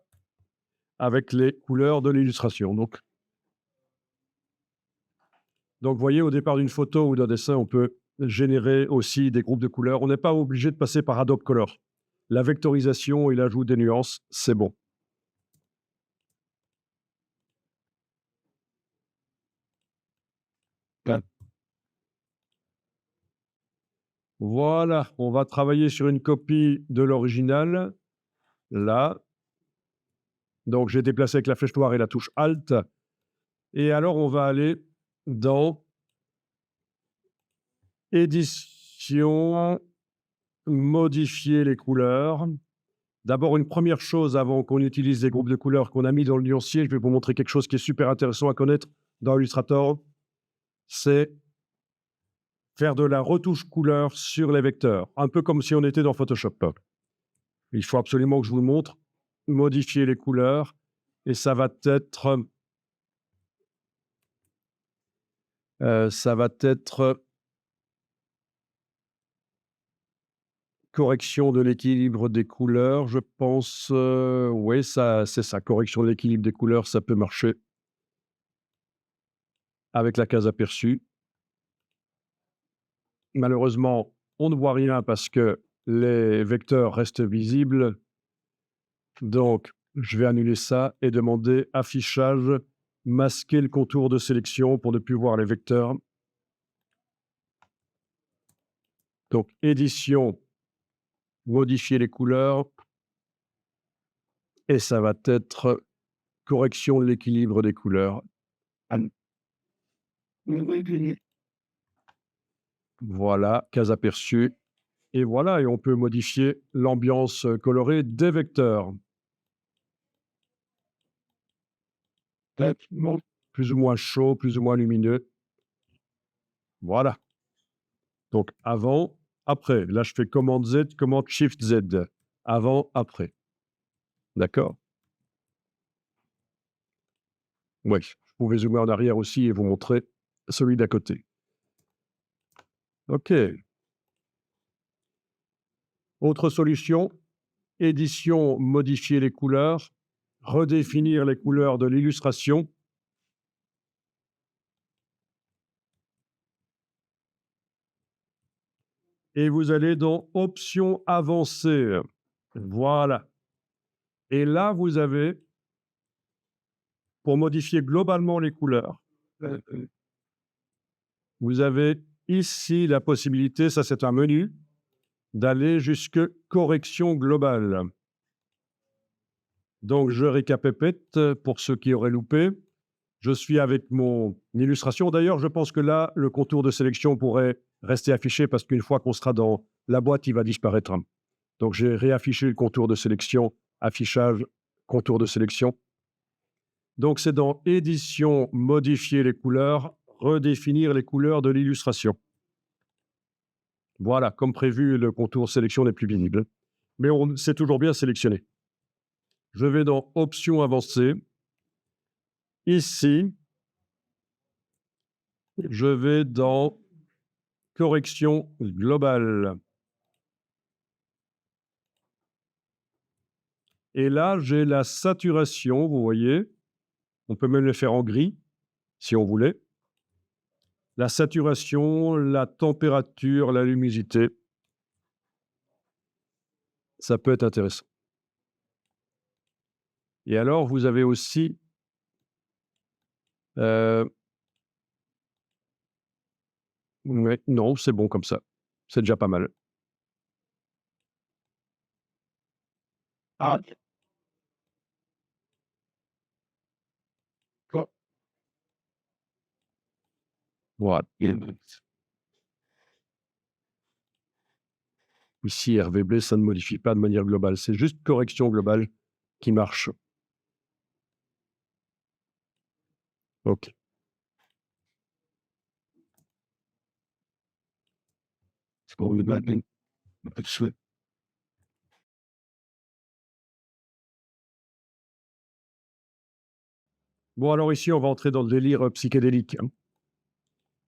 S1: avec les couleurs de l'illustration donc vous voyez, au départ d'une photo ou d'un dessin, on peut générer aussi des groupes de couleurs. On n'est pas obligé de passer par Adobe Color. La vectorisation et l'ajout des nuances, c'est bon. Ouais. Voilà, on va travailler sur une copie de l'original, là. Donc j'ai déplacé avec la flèche noire et la touche Alt et alors on va aller dans Édition, modifier les couleurs. D'abord, une première chose avant qu'on utilise les groupes de couleurs qu'on a mis dans le nuancier, je vais vous montrer quelque chose qui est super intéressant à connaître dans Illustrator, c'est faire de la retouche couleur sur les vecteurs, un peu comme si on était dans Photoshop. Il faut absolument que je vous le montre. Modifier les couleurs et ça va être correction de l'équilibre des couleurs, je pense, oui, ça, c'est ça, correction de l'équilibre des couleurs, ça peut marcher avec la case aperçue. Malheureusement, on ne voit rien parce que les vecteurs restent visibles. Donc, je vais annuler ça et demander affichage, masquer le contour de sélection pour ne plus voir les vecteurs. Donc, édition, modifier les couleurs et ça va être correction de l'équilibre des couleurs. Voilà, case aperçue. Et voilà, et on peut modifier l'ambiance colorée des vecteurs. Plus ou moins chaud, plus ou moins lumineux. Voilà. Donc avant, après. Là, je fais commande Z, commande Shift Z. Avant, après. D'accord? Oui, je pouvais zoomer en arrière aussi et vous montrer celui d'à côté. OK. Autre solution, édition, modifier les couleurs, redéfinir les couleurs de l'illustration. Et vous allez dans Options avancées. Voilà. Et là, vous avez, pour modifier globalement les couleurs, vous avez ici la possibilité, ça c'est un menu, d'aller jusque correction globale. Donc je récapépète pour ceux qui auraient loupé. Je suis avec mon illustration. D'ailleurs, je pense que là, le contour de sélection pourrait rester affiché parce qu'une fois qu'on sera dans la boîte, il va disparaître. Donc j'ai réaffiché le contour de sélection, affichage, contour de sélection. Donc c'est dans Édition, modifier les couleurs, redéfinir les couleurs de l'illustration. Voilà, comme prévu, le contour sélection n'est plus visible. Mais c'est toujours bien sélectionné. Je vais dans Options avancées. Ici, je vais dans Correction globale. Et là, j'ai la saturation, vous voyez. On peut même le faire en gris, si on voulait. La saturation, la température, la luminosité. Ça peut être intéressant. Et alors, vous avez aussi ouais, non, c'est bon comme ça. C'est déjà pas mal. Ah, quoi? Voilà. Ici, RVB, ça ne modifie pas de manière globale. C'est juste correction globale qui marche. OK. Bon, alors ici, on va entrer dans le délire psychédélique, hein,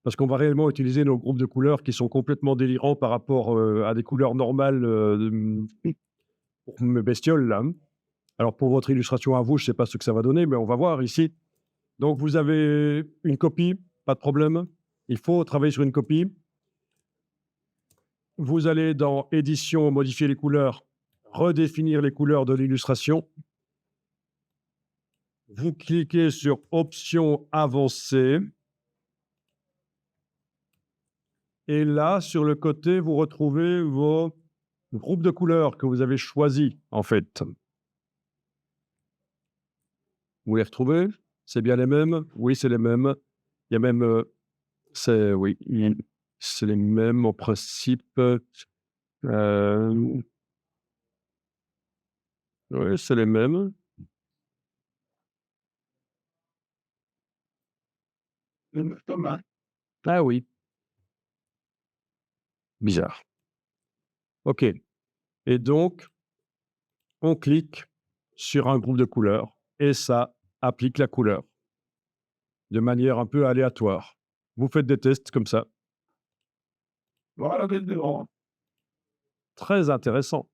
S1: parce qu'on va réellement utiliser nos groupes de couleurs qui sont complètement délirants par rapport à des couleurs normales pour mes bestioles, là, hein. Alors, pour votre illustration à vous, je ne sais pas ce que ça va donner, mais on va voir ici. Donc, vous avez une copie, pas de problème. Il faut travailler sur une copie. Vous allez dans Édition, modifier les couleurs, redéfinir les couleurs de l'illustration. Vous cliquez sur Options avancées. Et là, sur le côté, vous retrouvez vos groupes de couleurs que vous avez choisis, en fait. Vous les retrouvez? C'est bien les mêmes? Oui, c'est les mêmes. Il y a même, oui, c'est les mêmes en principe. Oui, c'est les mêmes. Ah oui, bizarre. OK. Et donc, on clique sur un groupe de couleurs et ça applique la couleur de manière un peu aléatoire. Vous faites des tests comme ça. Très intéressant.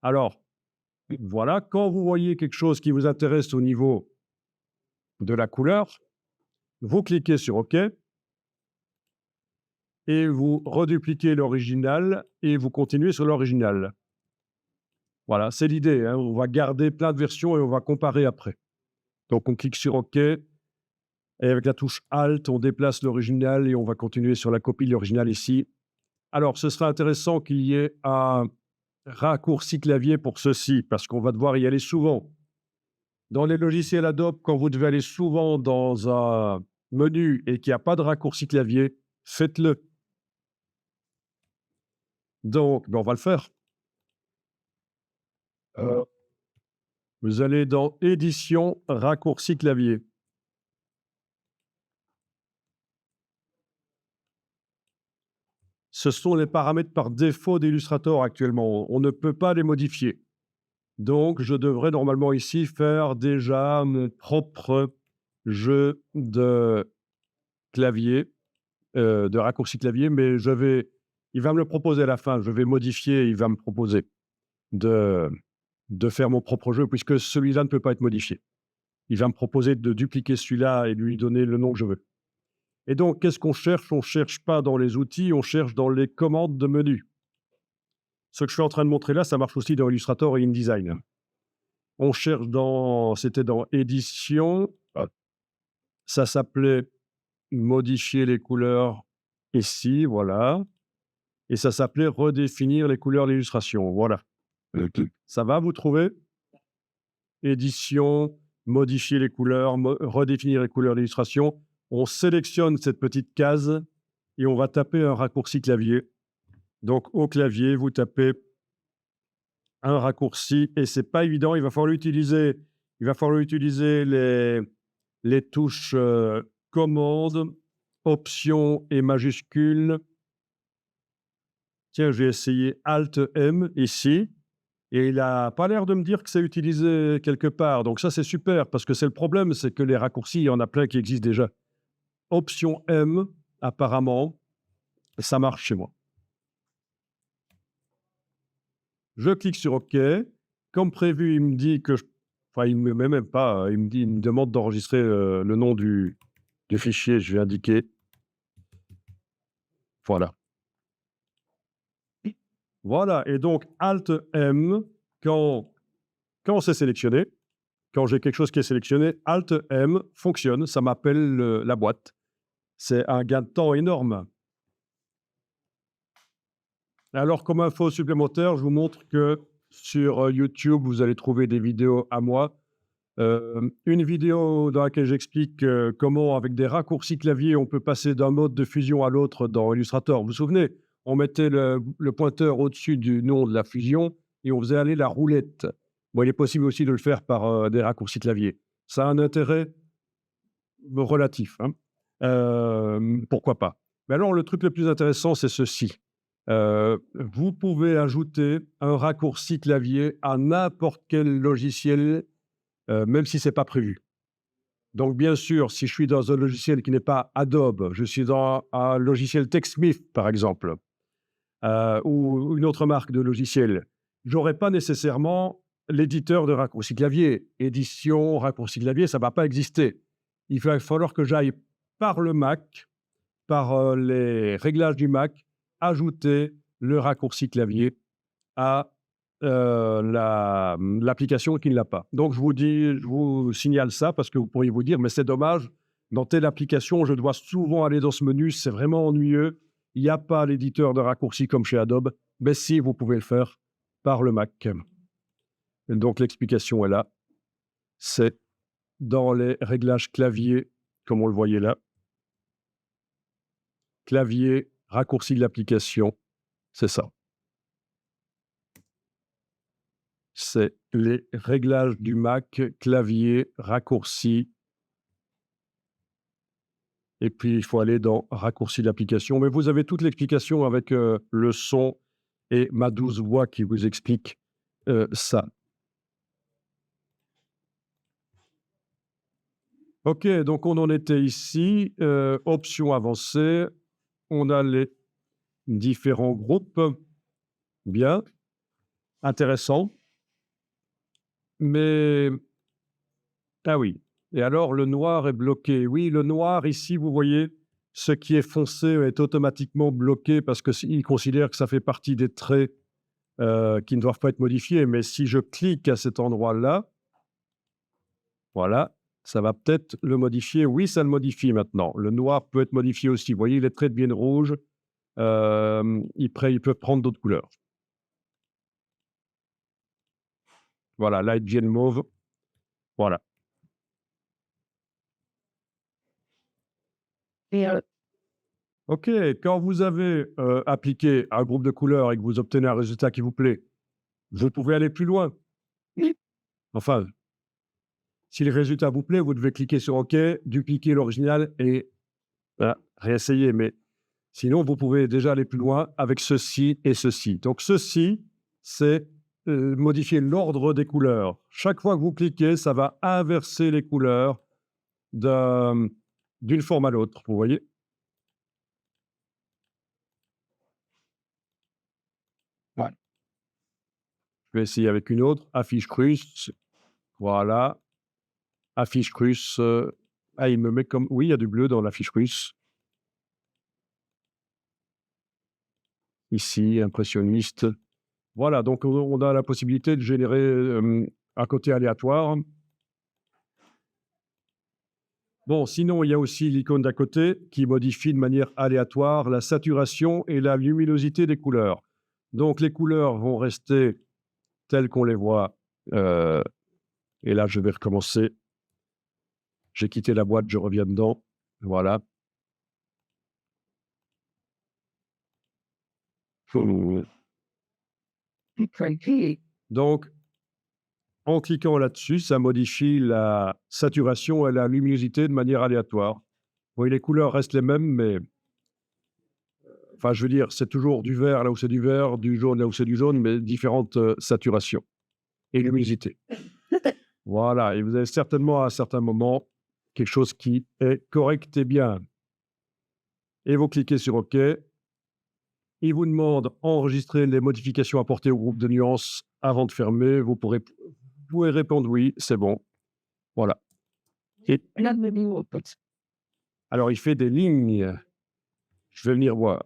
S1: Alors, voilà, quand vous voyez quelque chose qui vous intéresse au niveau de la couleur, vous cliquez sur OK et vous redupliquez l'original et vous continuez sur l'original. Voilà, c'est l'idée, hein. On va garder plein de versions et on va comparer après. Donc, on clique sur OK et avec la touche Alt, on déplace l'original et on va continuer sur la copie de l'original ici. Alors, ce sera intéressant qu'il y ait un raccourci clavier pour ceci parce qu'on va devoir y aller souvent. Dans les logiciels Adobe, quand vous devez aller souvent dans un menu et qu'il n'y a pas de raccourci clavier, faites-le. Donc, on va le faire. Vous allez dans Édition, raccourci clavier. Ce sont les paramètres par défaut d'Illustrator actuellement. On ne peut pas les modifier. Donc, je devrais normalement ici faire déjà mon propre jeu de clavier, de raccourci clavier, mais il va me le proposer à la fin. Je vais modifier, il va me proposer de faire mon propre jeu puisque celui-là ne peut pas être modifié. Il va me proposer de dupliquer celui-là et de lui donner le nom que je veux. Et donc, qu'est-ce qu'on cherche? On ne cherche pas dans les outils, on cherche dans les commandes de menu. Ce que je suis en train de montrer là, ça marche aussi dans Illustrator et InDesign. On cherche c'était dans Édition, ça s'appelait modifier les couleurs ici, voilà. Et ça s'appelait redéfinir les couleurs de l'illustration, voilà. Ça va, vous trouvez? Édition, modifier les couleurs, redéfinir les couleurs d'illustration. On sélectionne cette petite case et on va taper un raccourci clavier. Donc, au clavier, vous tapez un raccourci et c'est pas évident. Il va falloir utiliser les touches commande, option et majuscule. Tiens, j'ai essayé Alt M ici. Et il n'a pas l'air de me dire que c'est utilisé quelque part. Donc ça, c'est super, parce que c'est le problème, c'est que les raccourcis, il y en a plein qui existent déjà. Option M, apparemment, ça marche chez moi. Je clique sur OK. Comme prévu, il me dit que... Enfin, il ne me met même pas, il me demande d'enregistrer le nom du fichier. Je vais indiquer. Voilà. Voilà, et donc Alt M, quand c'est sélectionné, quand j'ai quelque chose qui est sélectionné, Alt M fonctionne, ça m'appelle la boîte. C'est un gain de temps énorme. Alors, comme info supplémentaire, je vous montre que sur YouTube, vous allez trouver des vidéos à moi Une vidéo dans laquelle j'explique comment, avec des raccourcis clavier, on peut passer d'un mode de fusion à l'autre dans Illustrator. Vous vous souvenez? On mettait le pointeur au-dessus du nom de la fusion et on faisait aller la roulette. Bon, il est possible aussi de le faire par des raccourcis clavier. Ça a un intérêt relatif, hein. Pourquoi pas? Mais alors, le truc le plus intéressant, c'est ceci. Vous pouvez ajouter un raccourci clavier à n'importe quel logiciel, même si c'est pas prévu. Donc bien sûr, si je suis dans un logiciel qui n'est pas Adobe, je suis dans un logiciel TechSmith, par exemple, ou une autre marque de logiciel, j'aurai pas nécessairement l'éditeur de raccourci clavier. Édition, raccourci clavier, ça va pas exister. Il va falloir que j'aille par le Mac, par, les réglages du Mac, ajouter le raccourci clavier à, l'application qui ne l'a pas. Donc je vous signale ça parce que vous pourriez vous dire: «Mais c'est dommage, dans telle application, je dois souvent aller dans ce menu, c'est vraiment ennuyeux. Il n'y a pas l'éditeur de raccourcis comme chez Adobe». Mais si, vous pouvez le faire par le Mac. Et donc l'explication est là. C'est dans les réglages clavier, comme on le voyait là. Clavier, raccourci de l'application, c'est ça. C'est les réglages du Mac, clavier, raccourci. Et puis, il faut aller dans raccourci d'application. Mais vous avez toute l'explication avec le son et ma douce voix qui vous explique ça. OK, donc on en était ici. Options avancées. On a les différents groupes. Bien, intéressant. Mais ah oui, et alors le noir est bloqué. Oui, le noir ici, vous voyez, ce qui est foncé est automatiquement bloqué parce qu'il considère que ça fait partie des traits qui ne doivent pas être modifiés. Mais si je clique à cet endroit-là, voilà, ça va peut-être le modifier. Oui, ça le modifie maintenant. Le noir peut être modifié aussi. Vous voyez, les traits deviennent rouges. Ils peuvent prendre d'autres couleurs. Voilà, là, ils deviennent mauve. Voilà.
S2: Et
S1: OK, quand vous avez appliqué un groupe de couleurs et que vous obtenez un résultat qui vous plaît, vous pouvez aller plus loin.
S2: oui,
S1: Enfin, si le résultat vous plaît, vous devez cliquer sur OK, dupliquer l'original et voilà, réessayer. Mais sinon, vous pouvez déjà aller plus loin avec ceci et ceci. Donc, ceci, c'est modifier l'ordre des couleurs. Chaque fois que vous cliquez, ça va inverser les couleurs d'une forme à l'autre. Vous voyez? Voilà. Je vais essayer avec une autre. Affiche russe. Voilà. Affiche russe. Ah, il me met comme. Oui, il y a du bleu dans l'affiche russe. Ici, impressionniste. Voilà, donc on a la possibilité de générer un côté aléatoire. Bon, sinon, il y a aussi l'icône d'à côté qui modifie de manière aléatoire la saturation et la luminosité des couleurs. Donc, les couleurs vont rester telles qu'on les voit. Et là, je vais recommencer. J'ai quitté la boîte, je reviens dedans. Voilà. Donc, en cliquant là-dessus, ça modifie la saturation et la luminosité de manière aléatoire. Oui, les couleurs restent les mêmes, mais enfin, je veux dire, c'est toujours du vert là où c'est du vert, du jaune là où c'est du jaune, mais différentes saturations et luminosité. Voilà, et vous avez certainement à un certain moment quelque chose qui est correct et bien. Et vous cliquez sur OK. Il vous demande enregistrer les modifications apportées au groupe de nuances avant de fermer. Vous pouvez répondre oui, c'est bon. Voilà. Et
S2: là, de nouveau, peut-être.
S1: alors, il fait des lignes. Je vais venir voir.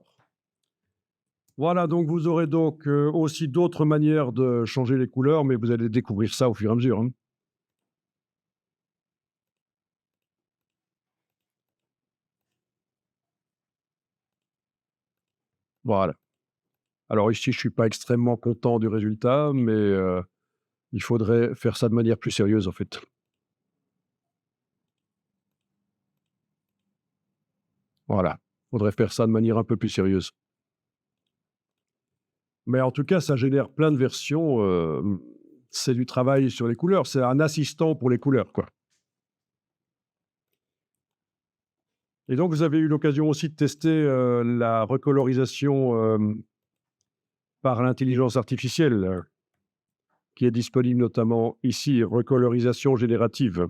S1: Voilà, donc vous aurez donc aussi d'autres manières de changer les couleurs, mais vous allez découvrir ça au fur et à mesure, hein. Voilà. Alors ici, je suis pas extrêmement content du résultat, mais il faudrait faire ça de manière plus sérieuse, en fait. Voilà. Faudrait faire ça de manière un peu plus sérieuse. Mais en tout cas, ça génère plein de versions, c'est du travail sur les couleurs. C'est un assistant pour les couleurs, quoi. Et donc vous avez eu l'occasion aussi de tester, la recolorisation, par l'intelligence artificielle, qui est disponible notamment ici, recolorisation générative.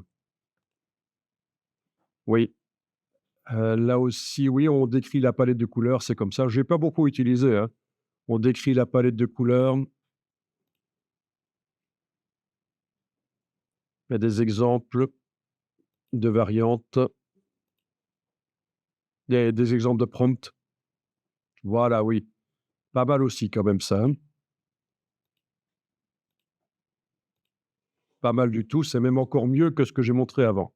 S1: Oui, là aussi, oui, on décrit la palette de couleurs, c'est comme ça. J'ai pas beaucoup utilisé, hein. On décrit la palette de couleurs. Il y a des exemples de variantes, des exemples de prompts. Voilà, oui. Pas mal aussi quand même ça, hein. Pas mal du tout, c'est même encore mieux que ce que j'ai montré avant.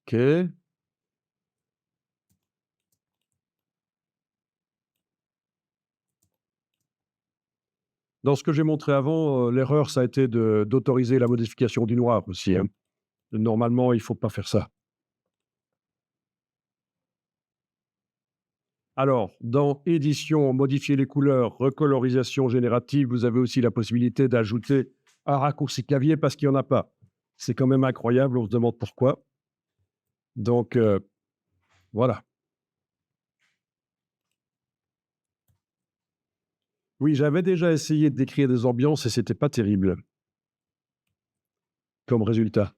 S1: OK. Dans ce que j'ai montré avant, l'erreur, ça a été d'autoriser la modification du noir aussi, hein. Normalement, il faut pas faire ça. Alors, dans édition, modifier les couleurs, recolorisation générative, vous avez aussi la possibilité d'ajouter un raccourci clavier parce qu'il y en a pas. C'est quand même incroyable, on se demande pourquoi. Donc, voilà. Oui, j'avais déjà essayé de décrire des ambiances et c'était pas terrible comme résultat.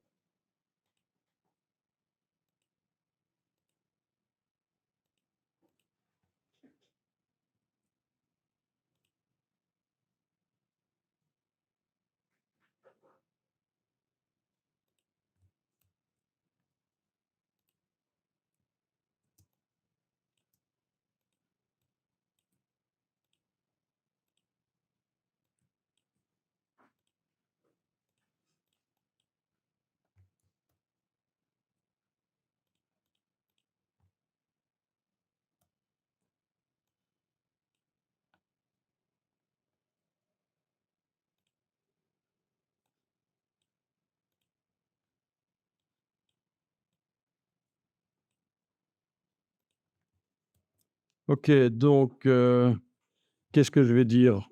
S1: OK, donc, qu'est-ce que je vais dire?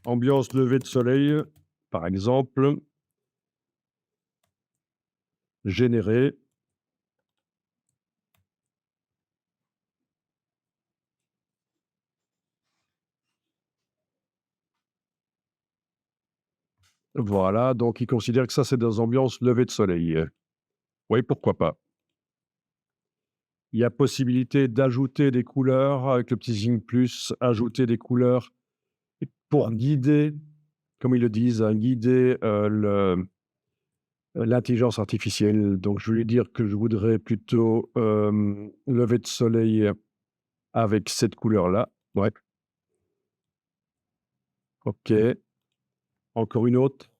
S1: Ambiance lever de soleil, par exemple, générer. Voilà, donc il considère que ça, c'est des ambiances lever de soleil. Oui, pourquoi pas. Il y a possibilité d'ajouter des couleurs avec le petit signe plus, ajouter des couleurs pour guider, comme ils le disent, guider, l'intelligence artificielle. Donc je vais lui dire que je voudrais plutôt, lever de soleil avec cette couleur-là. Ouais, OK. Encore une autre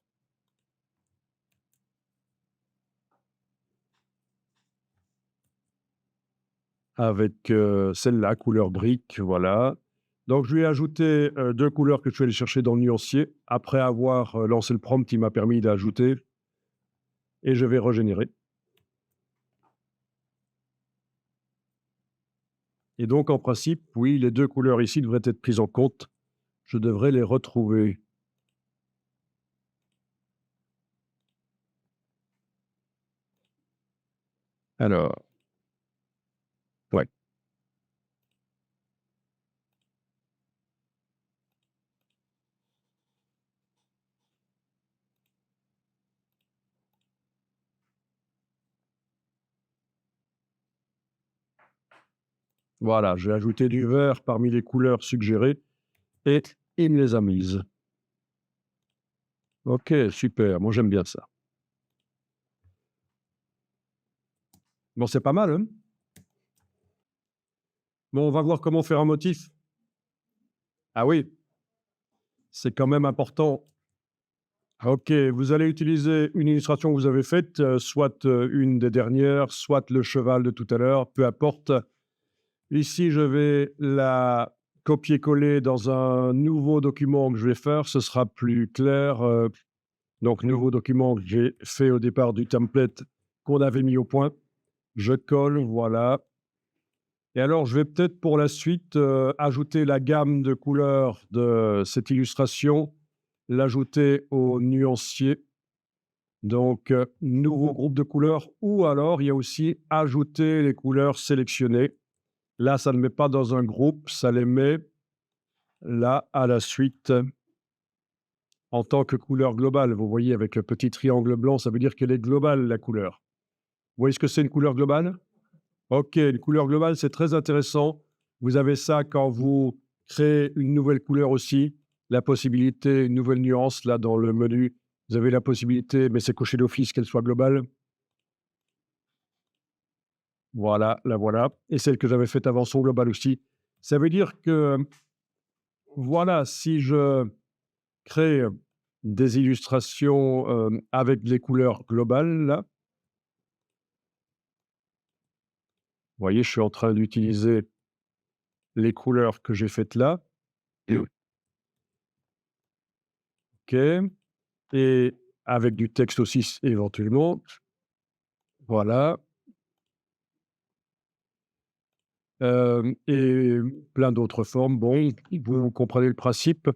S1: avec, celle-là, couleur brique, voilà. Donc je lui ai ajouté, 2 couleurs que je suis allé chercher dans le nuancier. Après avoir, lancé le prompt, il m'a permis d'ajouter et je vais régénérer. Et donc en principe, oui, les 2 couleurs ici devraient être prises en compte. Je devrais les retrouver. Alors, ouais, voilà, j'ai ajouté du vert parmi les couleurs suggérées et il me les a mises. OK, super, moi j'aime bien ça. Bon, c'est pas mal, hein? Bon, on va voir comment faire un motif. Ah oui, c'est quand même important. OK, vous allez utiliser une illustration que vous avez faite, soit, une des dernières, soit le cheval de tout à l'heure, peu importe. Ici, je vais la copier-coller dans un nouveau document que je vais faire, ce sera plus clair. Donc, nouveau document que j'ai fait au départ du template qu'on avait mis au point. Je colle, voilà. Et alors, je vais peut-être pour la suite ajouter la gamme de couleurs de cette illustration, l'ajouter au nuancier. Donc, nouveau groupe de couleurs, ou alors il y a aussi ajouter les couleurs sélectionnées. Là, ça ne met pas dans un groupe, ça les met là à la suite en tant que couleur globale. Vous voyez, avec le petit triangle blanc, ça veut dire qu'elle est globale, la couleur. Vous voyez ce que c'est une couleur globale? OK, une couleur globale, c'est très intéressant. Vous avez ça quand vous créez une nouvelle couleur aussi, la possibilité, une nouvelle nuance, là, dans le menu. Vous avez la possibilité, mais c'est coché d'office, qu'elle soit globale. Voilà, la voilà. Et celle que j'avais faite avant sont globales aussi. Ça veut dire que, voilà, si je crée des illustrations avec les couleurs globales, là, vous voyez, je suis en train d'utiliser les couleurs que j'ai faites là. OK. Et avec du texte aussi éventuellement. Voilà. Et plein d'autres formes. Bon, vous comprenez le principe.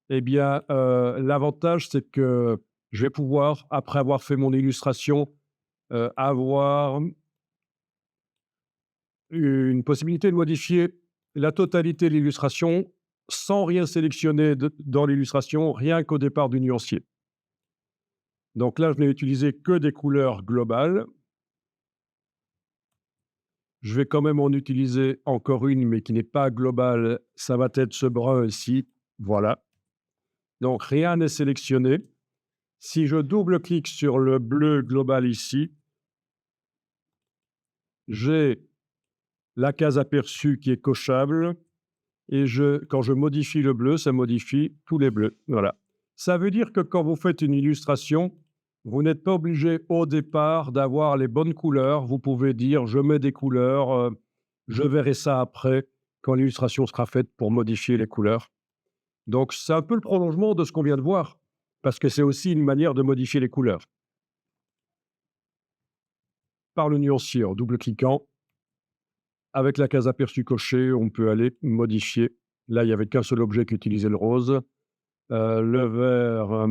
S1: Eh bien, l'avantage, c'est que je vais pouvoir, après avoir fait mon illustration, avoir une possibilité de modifier la totalité de l'illustration sans rien sélectionner dans l'illustration, rien qu'au départ du nuancier. Donc là, je n'ai utilisé que des couleurs globales. Je vais quand même en utiliser encore une, mais qui n'est pas globale. Ça va être ce brun ici. Voilà. Donc rien n'est sélectionné. Si je double-clique sur le bleu global ici, j'ai la case aperçue qui est cochable. Et quand je modifie le bleu, ça modifie tous les bleus. Voilà. Ça veut dire que quand vous faites une illustration, vous n'êtes pas obligé au départ d'avoir les bonnes couleurs. Vous pouvez dire, je mets des couleurs, je verrai ça après, quand l'illustration sera faite pour modifier les couleurs. Donc, c'est un peu le prolongement de ce qu'on vient de voir, parce que c'est aussi une manière de modifier les couleurs. Par le nuancier, en double-cliquant, avec la case aperçue cochée, on peut aller modifier. Là, il n'y avait qu'un seul objet qui utilisait le rose. Le vert,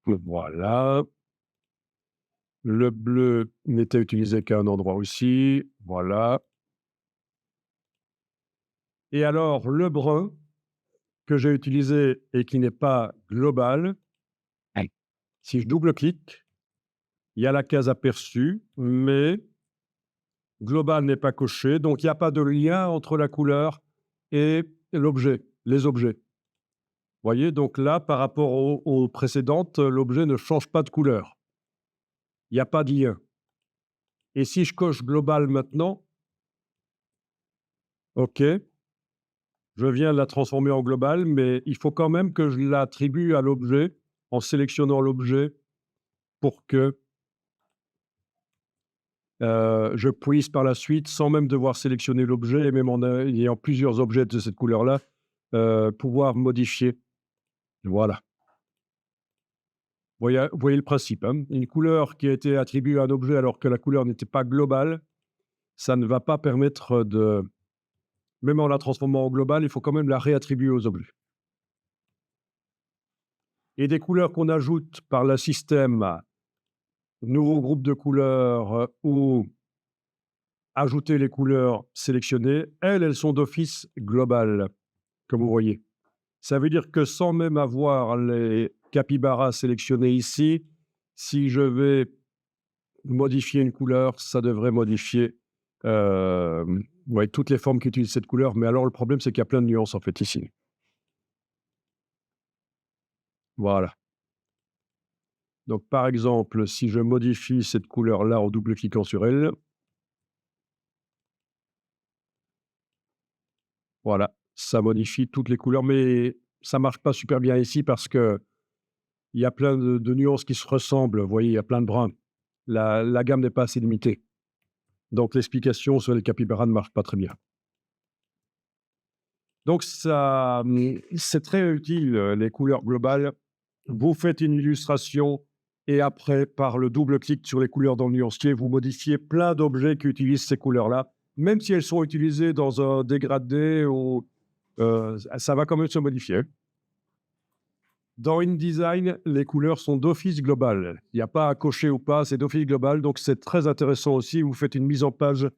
S1: voilà. Le bleu n'était utilisé qu'à un endroit aussi, voilà. Et alors le brun, que j'ai utilisé et qui n'est pas global, si je double-clique, il y a la case aperçue, mais global n'est pas coché, donc il n'y a pas de lien entre la couleur et l'objet, les objets. Vous voyez, donc là, par rapport aux précédentes, l'objet ne change pas de couleur. Il n'y a pas de lien. Et si je coche global maintenant, OK, je viens de la transformer en global, mais il faut quand même que je l'attribue à l'objet en sélectionnant l'objet pour que je puisse par la suite, sans même devoir sélectionner l'objet et même en ayant plusieurs objets de cette couleur-là, pouvoir modifier. Voilà. Vous voyez le principe, hein? Une couleur qui a été attribuée à un objet alors que la couleur n'était pas globale, ça ne va pas permettre de, même en la transformant en globale, il faut quand même la réattribuer aux objets. Et des couleurs qu'on ajoute par le système nouveau groupe de couleurs ou ajouter les couleurs sélectionnées, elles sont d'office globales, comme vous voyez. Ça veut dire que sans même avoir les capybaras sélectionnés ici, si je vais modifier une couleur, ça devrait modifier ouais, toutes les formes qui utilisent cette couleur. Mais alors, le problème, c'est qu'il y a plein de nuances, en fait, ici. Voilà. Donc, par exemple, si je modifie cette couleur-là en double-cliquant sur elle, voilà, ça modifie toutes les couleurs, mais ça marche pas super bien ici parce qu'il y a plein de nuances qui se ressemblent. Vous voyez, il y a plein de bruns. La gamme n'est pas assez limitée. Donc l'explication sur les capybaras ne marche pas très bien. Donc ça, c'est très utile, les couleurs globales. Vous faites une illustration et après, par le double clic sur les couleurs dans le nuancier, vous modifiez plein d'objets qui utilisent ces couleurs-là. Même si elles sont utilisées dans un dégradé ou ça va quand même se modifier. Dans InDesign, les couleurs sont d'office global. Il n'y a pas à cocher ou pas, c'est d'office global. Donc c'est très intéressant aussi. Vous faites une mise en page,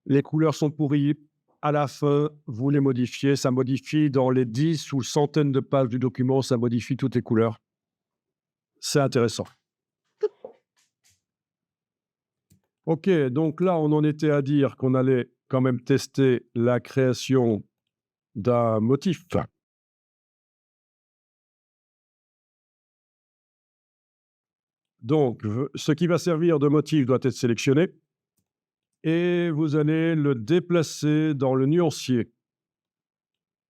S1: les couleurs sont pourries. À la fin, vous les modifiez. Ça modifie dans les 10 ou centaines de pages du document, ça modifie toutes les couleurs. C'est intéressant. OK, donc là, on en était à dire qu'on allait quand même tester la création d'un motif. Donc, ce qui va servir de motif doit être sélectionné et vous allez le déplacer dans le nuancier.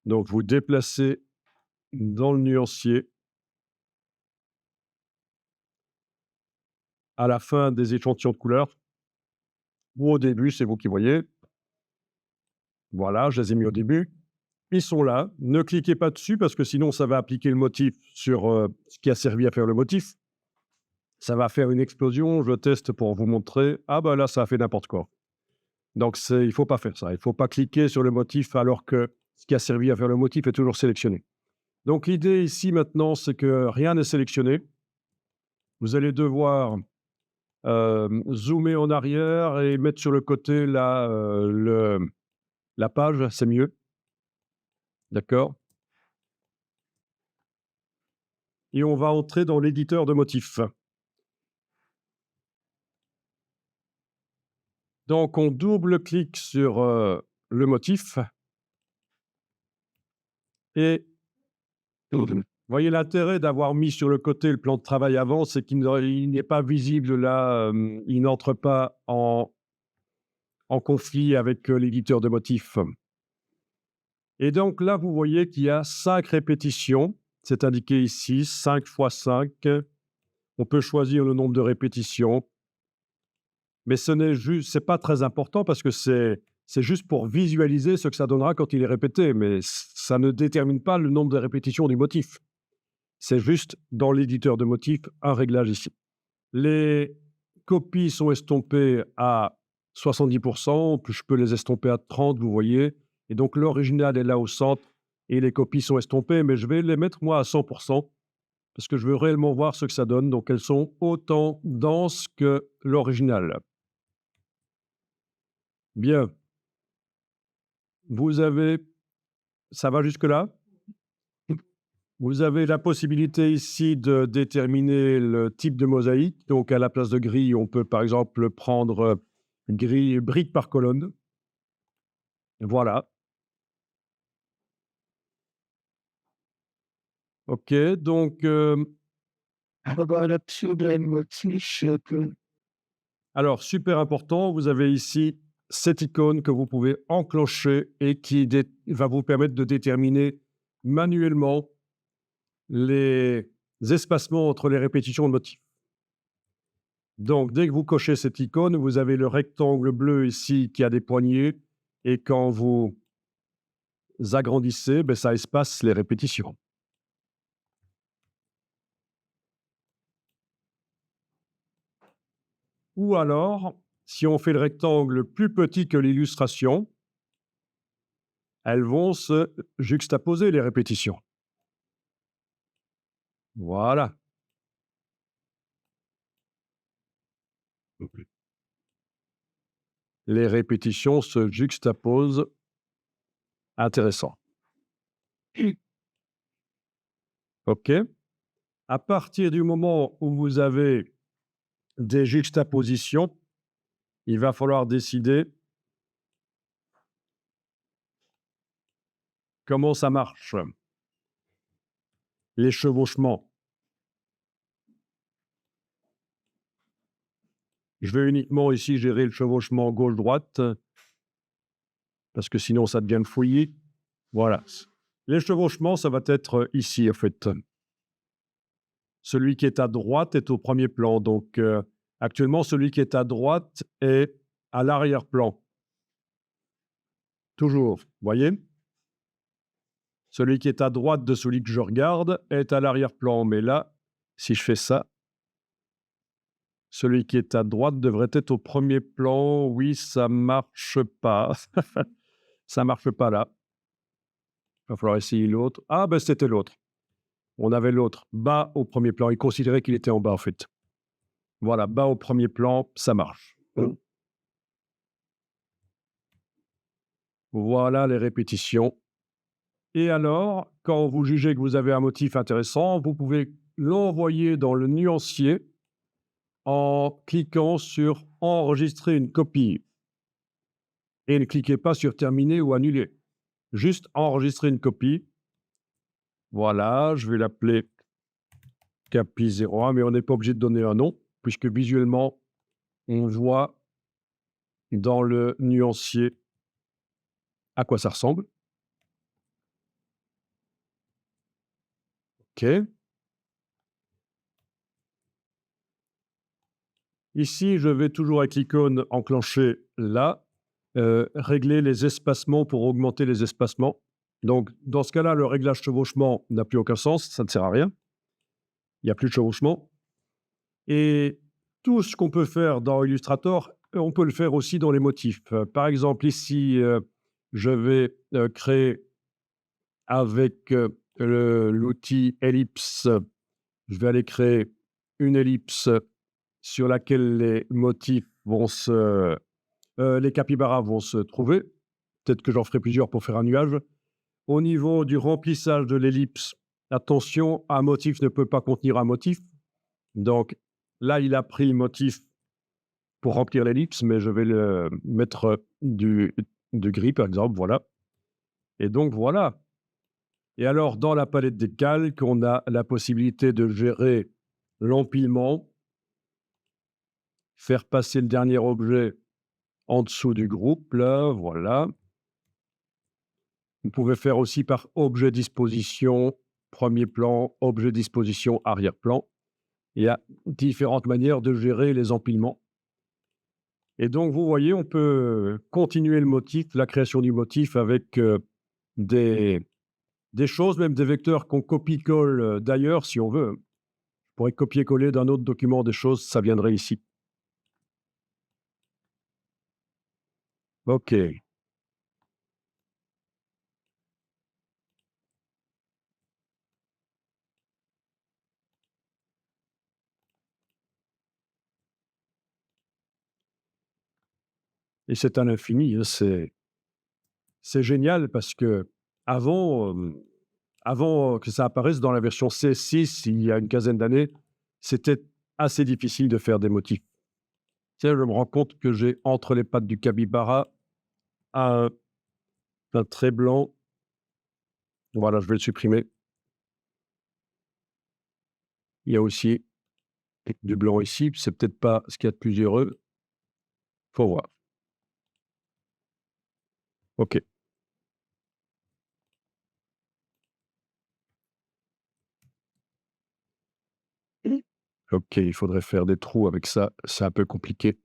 S1: Donc, vous déplacez dans le nuancier à la fin des échantillons de couleurs ou au début, c'est vous qui voyez. Voilà, je les ai mis au début. Ils sont là. Ne cliquez pas dessus parce que sinon, ça va appliquer le motif sur ce qui a servi à faire le motif. Ça va faire une explosion. Je teste pour vous montrer. Ah ben là, ça a fait n'importe quoi. Donc, il ne faut pas faire ça. Il ne faut pas cliquer sur le motif alors que ce qui a servi à faire le motif est toujours sélectionné. Donc, l'idée ici maintenant, c'est que rien n'est sélectionné. Vous allez devoir zoomer en arrière et mettre sur le côté la page, c'est mieux. D'accord? Et on va entrer dans l'éditeur de motifs. Donc, on double-clique sur le motif et vous voyez l'intérêt d'avoir mis sur le côté le plan de travail avant, c'est qu'il n'est pas visible là, il n'entre pas en conflit avec l'éditeur de motifs. Et donc là, vous voyez qu'il y a 5 répétitions. C'est indiqué ici, 5 x 5. On peut choisir le nombre de répétitions. Mais c'est pas très important parce que c'est juste pour visualiser ce que ça donnera quand il est répété. Mais ça ne détermine pas le nombre de répétitions du motif. C'est juste dans l'éditeur de motifs, un réglage ici. Les copies sont estompées à 70%, je peux les estomper à 30%, vous voyez. Et donc l'original est là au centre et les copies sont estompées, mais je vais les mettre moi à 100% parce que je veux réellement voir ce que ça donne. Donc elles sont autant denses que l'original. Bien. Ça va jusque-là? Vous avez la possibilité ici de déterminer le type de mosaïque. Donc, à la place de grille, on peut par exemple prendre grille, brique par colonne. Voilà. OK. Donc, alors, super important, vous avez ici cette icône que vous pouvez enclencher et qui va vous permettre de déterminer manuellement les espacements entre les répétitions de motifs. Donc, dès que vous cochez cette icône, vous avez le rectangle bleu ici qui a des poignées et quand vous agrandissez, ça espace les répétitions. Ou alors, si on fait le rectangle plus petit que l'illustration, elles vont se juxtaposer les répétitions. Voilà. Les répétitions se juxtaposent. Intéressant. OK. À partir du moment où vous avez des juxtapositions, il va falloir décider comment ça marche. Les chevauchements. Je vais uniquement ici gérer le chevauchement gauche-droite parce que sinon ça devient le fouillis. Voilà. Les chevauchements, ça va être ici, en fait. Celui qui est à droite est au premier plan. Donc, actuellement, celui qui est à droite est à l'arrière-plan. Toujours, voyez? Celui qui est à droite de celui que je regarde est à l'arrière-plan. Mais là, si je fais ça, celui qui est à droite devrait être au premier plan. Oui, ça marche pas. Ça marche pas là. Il va falloir essayer l'autre. Ah, ben c'était l'autre. On avait l'autre bas au premier plan. Il considérait qu'il était en bas, en fait. Voilà, bas au premier plan, ça marche. Voilà les répétitions. Et alors, quand vous jugez que vous avez un motif intéressant, vous pouvez l'envoyer dans le nuancier en cliquant sur enregistrer une copie. Et ne cliquez pas sur terminer ou annuler. Juste enregistrer une copie. Voilà, je vais l'appeler Capi01, mais on n'est pas obligé de donner un nom, puisque visuellement, on voit dans le nuancier à quoi ça ressemble. OK. Ici, je vais toujours avec l'icône enclenchée là, régler les espacements pour augmenter les espacements. Donc, dans ce cas-là, le réglage chevauchement n'a plus aucun sens, ça ne sert à rien. Il n'y a plus de chevauchement. Et tout ce qu'on peut faire dans Illustrator, on peut le faire aussi dans les motifs. Par exemple, ici, je vais créer avec l'outil ellipse, je vais aller créer une ellipse sur laquelle les motifs vont les capybaras vont se trouver. Peut-être que j'en ferai plusieurs pour faire un nuage. Au niveau du remplissage de l'ellipse, attention, un motif ne peut pas contenir un motif. Donc là, il a pris le motif pour remplir l'ellipse, mais je vais le mettre du gris, par exemple, voilà. Et donc voilà. Et alors, dans la palette des calques, on a la possibilité de gérer l'empilement, faire passer le dernier objet en dessous du groupe, là, voilà. Vous pouvez faire aussi par objet disposition, premier plan, objet disposition, arrière-plan. Il y a différentes manières de gérer les empilements. Et donc, vous voyez, on peut continuer le motif, la création du motif avec des choses, même des vecteurs qu'on copie-colle d'ailleurs, si on veut. On pourrait copier-coller d'un autre document des choses, ça viendrait ici. OK. Et c'est à l'infini, hein, c'est génial parce qu'avant, avant que ça apparaisse dans la version CS6, il y a une quinzaine d'années, c'était assez difficile de faire des motifs. Tiens, je me rends compte que j'ai entre les pattes du capybara un trait blanc. Voilà, je vais le supprimer. Il y a aussi du blanc ici, c'est peut-être pas ce qu'il y a de plus heureux. Faut voir. OK. OK, il faudrait faire des trous avec ça, c'est un peu compliqué.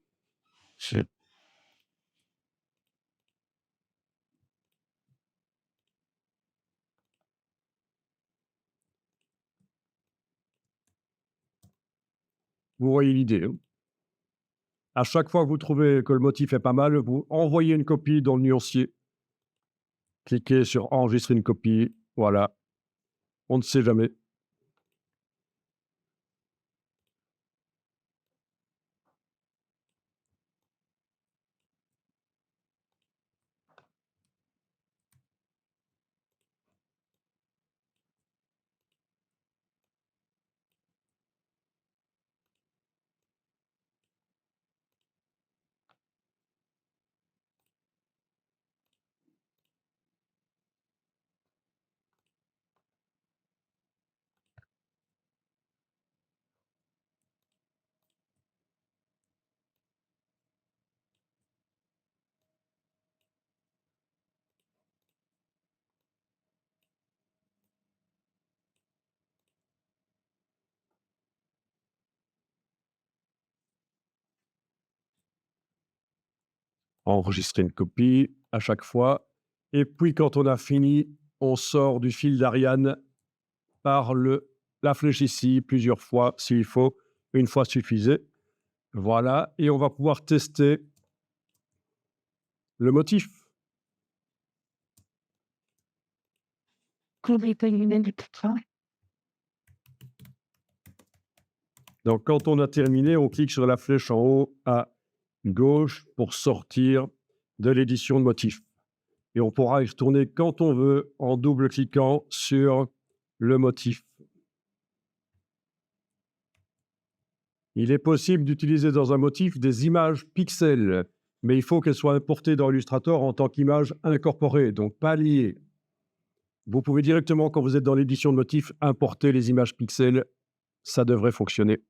S1: C'est Vous voyez l'idée, hein? À chaque fois que vous trouvez que le motif est pas mal, vous envoyez une copie dans le nuancier. Cliquez sur enregistrer une copie, voilà. On ne sait jamais. Enregistrer une copie à chaque fois et puis quand on a fini, on sort du fil d'Ariane par la flèche ici plusieurs fois s'il faut. Une fois suffisait. Voilà, et on va pouvoir tester le motif. Donc, quand on a terminé, on clique sur la flèche en haut à gauche pour sortir de l'édition de motif. Et on pourra y retourner quand on veut en double-cliquant sur le motif. Il est possible d'utiliser dans un motif des images pixels, mais il faut qu'elles soient importées dans Illustrator en tant qu'image incorporée, donc pas liées. Vous pouvez directement, quand vous êtes dans l'édition de motif, importer les images pixels. Ça devrait fonctionner.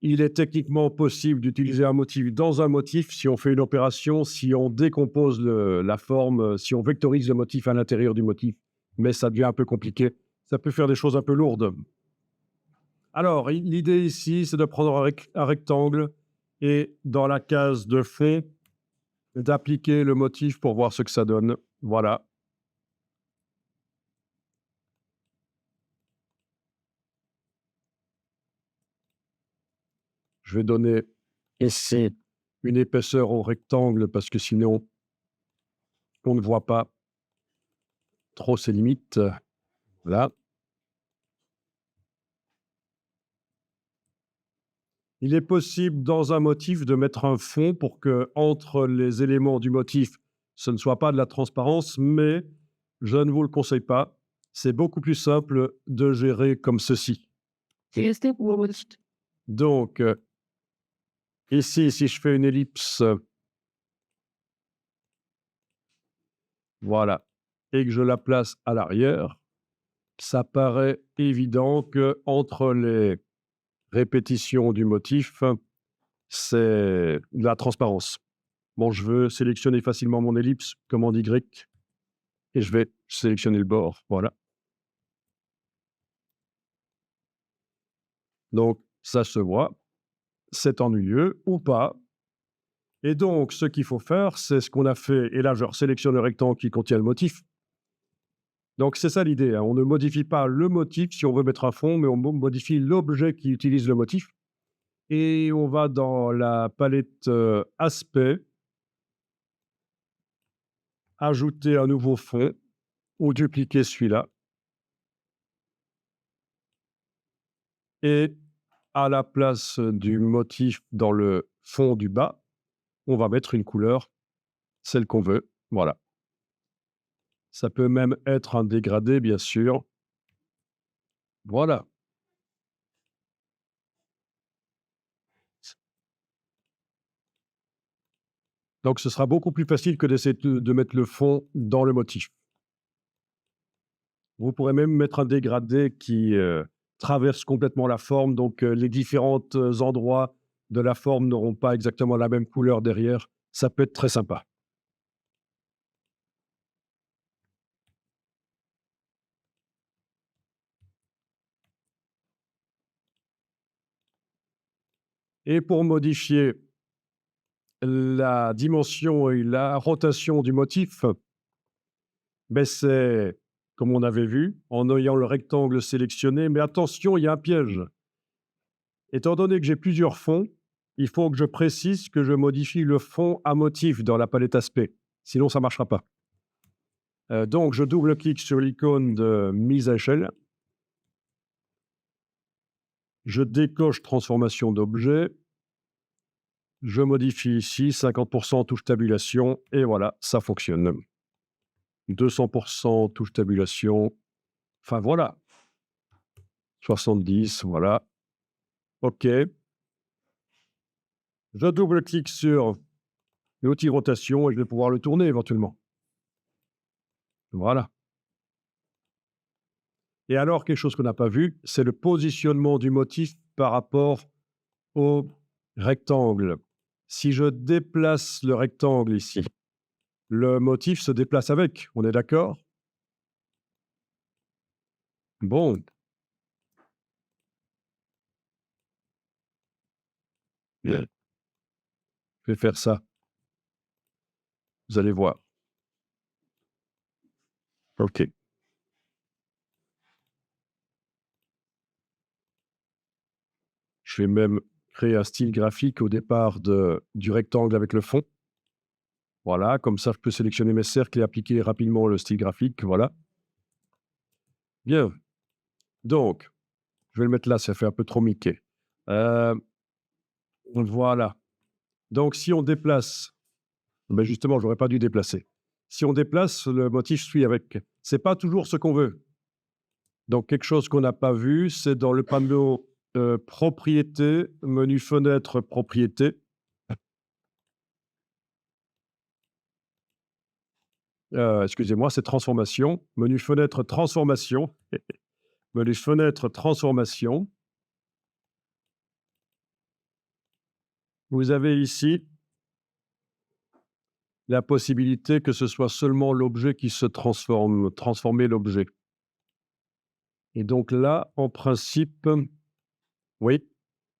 S1: Il est techniquement possible d'utiliser un motif dans un motif si on fait une opération, si on décompose la forme, si on vectorise le motif à l'intérieur du motif, mais ça devient un peu compliqué. Ça peut faire des choses un peu lourdes. Alors, l'idée ici, c'est de prendre un rectangle et dans la case de fond, d'appliquer le motif pour voir ce que ça donne. Voilà. Je vais donner ici une épaisseur au rectangle parce que sinon, on ne voit pas trop ses limites. Là. Il est possible dans un motif de mettre un fond pour que entre les éléments du motif, ce ne soit pas de la transparence, mais je ne vous le conseille pas. C'est beaucoup plus simple de gérer comme ceci. Donc, ici, si je fais une ellipse, voilà, et que je la place à l'arrière, ça paraît évident qu'entre les répétitions du motif, c'est de la transparence. Bon, je veux sélectionner facilement mon ellipse, commande Y, et je vais sélectionner le bord, voilà. Donc, ça se voit, c'est ennuyeux ou pas. Et donc, ce qu'il faut faire, c'est ce qu'on a fait, et là, je sélectionne le rectangle qui contient le motif. Donc, c'est ça l'idée, hein. On ne modifie pas le motif si on veut mettre un fond, mais on modifie l'objet qui utilise le motif. Et on va dans la palette aspect, ajouter un nouveau fond, ou dupliquer celui-là. Et à la place du motif dans le fond du bas, on va mettre une couleur, celle qu'on veut. Voilà. Ça peut même être un dégradé, bien sûr. Voilà. Donc, ce sera beaucoup plus facile que d'essayer de mettre le fond dans le motif. Vous pourrez même mettre un dégradé qui traverse complètement la forme, donc les différents endroits de la forme n'auront pas exactement la même couleur derrière. Ça peut être très sympa. Et pour modifier la dimension et la rotation du motif, ben c'est, comme on avait vu, en ayant le rectangle sélectionné. Mais attention, il y a un piège. Étant donné que j'ai plusieurs fonds, il faut que je précise que je modifie le fond à motif dans la palette aspect. Sinon, ça ne marchera pas. Donc, je double-clique sur l'icône de mise à échelle. Je décoche transformation d'objet. Je modifie ici 50% touche tabulation et voilà, ça fonctionne. 200% touche tabulation. Enfin, voilà. 70, voilà. OK. Je double-clique sur l'outil rotation et je vais pouvoir le tourner éventuellement. Voilà. Et alors, quelque chose qu'on n'a pas vu, c'est le positionnement du motif par rapport au rectangle. Si je déplace le rectangle ici, le motif se déplace avec, on est d'accord? Bon. Bien. Je vais faire ça. Vous allez voir. OK. Je vais même créer un style graphique au départ du rectangle avec le fond. Voilà, comme ça, je peux sélectionner mes cercles et appliquer rapidement le style graphique. Voilà. Bien. Donc, je vais le mettre là, ça fait un peu trop Mickey. Euh, voilà. Donc, si on déplace, ben justement, j'aurais pas dû déplacer. Si on déplace, le motif suit avec. C'est pas toujours ce qu'on veut. Donc, quelque chose qu'on n'a pas vu, c'est dans le panneau propriété, menu fenêtre propriété. Excusez-moi, c'est transformation. Menu fenêtre transformation. Menu fenêtre transformation. Vous avez ici la possibilité que ce soit seulement l'objet qui se transforme, transformer l'objet. Et donc là, en principe, oui,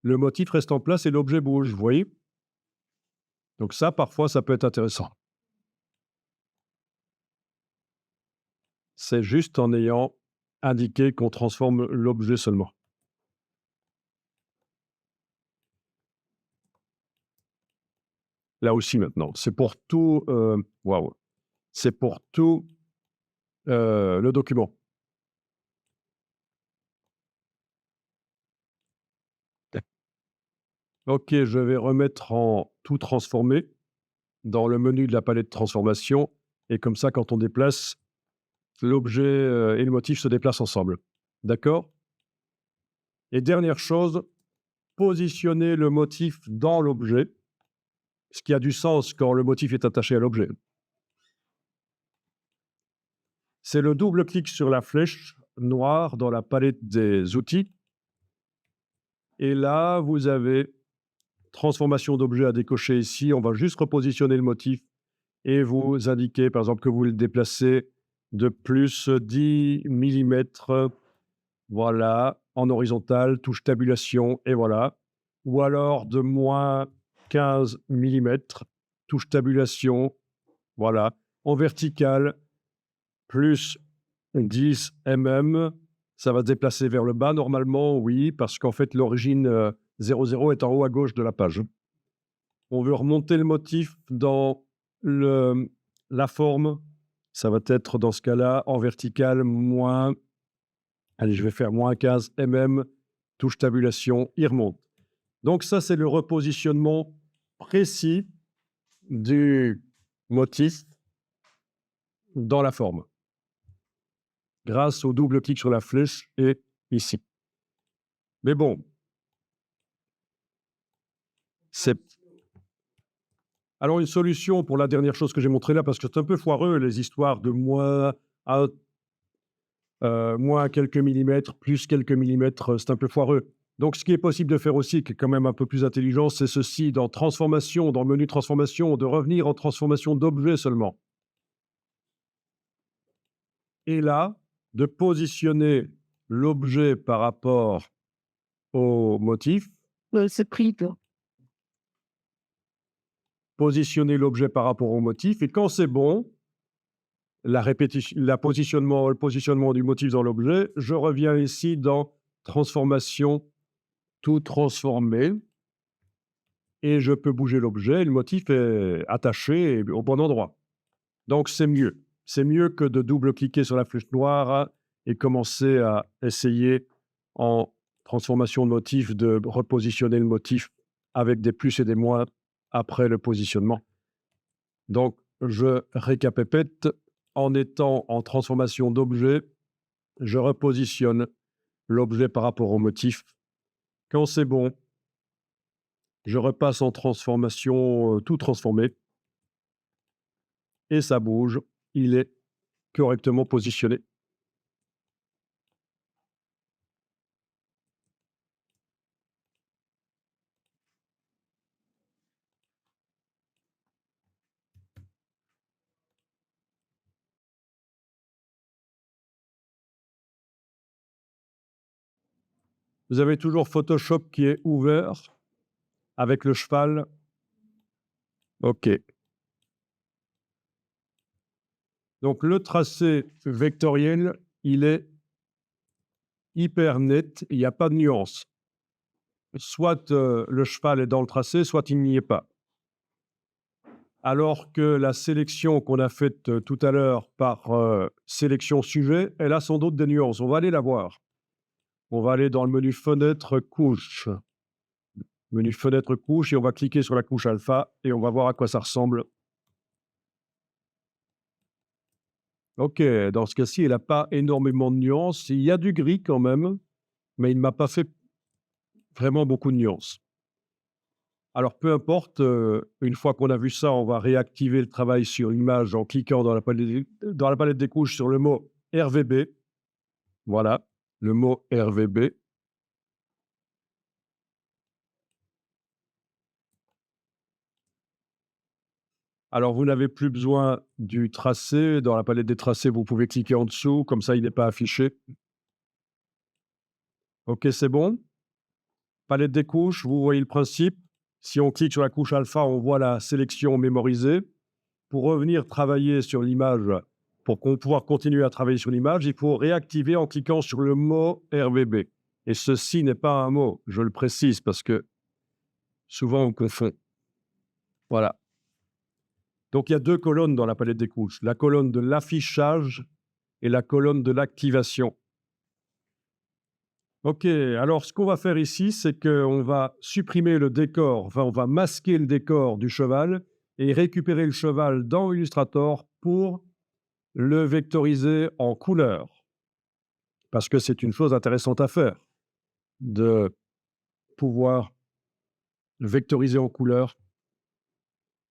S1: le motif reste en place et l'objet bouge, vous voyez? Donc ça, parfois, ça peut être intéressant. C'est juste en ayant indiqué qu'on transforme l'objet seulement. Là aussi maintenant, c'est pour tout, waouh, c'est pour tout le document. OK, je vais remettre en tout transformé dans le menu de la palette transformation et comme ça, quand on déplace, l'objet et le motif se déplacent ensemble. D'accord? Et dernière chose, positionner le motif dans l'objet, ce qui a du sens quand le motif est attaché à l'objet. C'est le double clic sur la flèche noire dans la palette des outils. Et là, vous avez transformation d'objet à décocher ici. On va juste repositionner le motif et vous indiquer, par exemple, que vous le déplacez de plus 10 millimètres. Voilà, en horizontal, touche tabulation, et voilà. Ou alors de moins 15 millimètres, touche tabulation, voilà. En vertical, plus 10 mm, ça va se déplacer vers le bas normalement, oui, parce qu'en fait, l'origine 00 est en haut à gauche de la page. On veut remonter le motif dans la forme, ça va être dans ce cas-là, en vertical, moins. Allez, je vais faire moins 15 mm, touche tabulation, il remonte. Donc ça, c'est le repositionnement précis du motif dans la forme, grâce au double clic sur la flèche et ici. Mais bon, c'est... Alors une solution pour la dernière chose que j'ai montrée là, parce que c'est un peu foireux, les histoires de moins quelques millimètres, plus quelques millimètres, c'est un peu foireux. Donc, ce qui est possible de faire aussi, qui est quand même un peu plus intelligent, c'est ceci, dans transformation, dans le menu transformation, de revenir en transformation d'objet seulement. Et là, de positionner l'objet par rapport au motif,
S2: C'est pris, quoi.
S1: positionner l'objet par rapport au motif, et quand c'est bon, le positionnement du motif dans l'objet, je reviens ici dans transformation, tout transformer, et je peux bouger l'objet, et le motif est attaché au bon endroit. Donc c'est mieux. C'est mieux que de double-cliquer sur la flèche noire et commencer à essayer en transformation de motif de repositionner le motif avec des plus et des moins après le positionnement. Donc je récapépète, en étant en transformation d'objet, je repositionne l'objet par rapport au motif. Quand c'est bon, je repasse en transformation tout transformé et ça bouge, il est correctement positionné. Vous avez toujours Photoshop qui est ouvert avec le cheval. OK. Donc, le tracé vectoriel, il est hyper net, il n'y a pas de nuance. Soit le cheval est dans le tracé, soit il n'y est pas. Alors que la sélection qu'on a faite tout à l'heure par sélection sujet, elle a sans doute des nuances. On va aller la voir. On va aller dans le menu fenêtre couche. Menu fenêtre couche et on va cliquer sur la couche alpha et on va voir à quoi ça ressemble. Ok, dans ce cas-ci, il n'a pas énormément de nuances. Il y a du gris quand même, mais il ne m'a pas fait vraiment beaucoup de nuances. Alors, peu importe, une fois qu'on a vu ça, on va réactiver le travail sur image en cliquant dans la palette des couches sur le mot RVB. Voilà, le mot RVB. Alors, vous n'avez plus besoin du tracé. Dans la palette des tracés, vous pouvez cliquer en dessous, comme ça, il n'est pas affiché. OK, c'est bon. Palette des couches, vous voyez le principe. Si on clique sur la couche alpha, on voit la sélection mémorisée. Pour revenir travailler sur l'image, pour pouvoir continuer à travailler sur l'image, il faut réactiver en cliquant sur le mot RVB. Et ceci n'est pas un mot, je le précise, parce que souvent on confond. Voilà. Donc, il y a deux colonnes dans la palette des couches. La colonne de l'affichage et la colonne de l'activation. OK, alors ce qu'on va faire ici, c'est qu'on va supprimer le décor, enfin, on va masquer le décor du cheval et récupérer le cheval dans Illustrator pour le vectoriser en couleur. Parce que c'est une chose intéressante à faire, de pouvoir le vectoriser en couleur.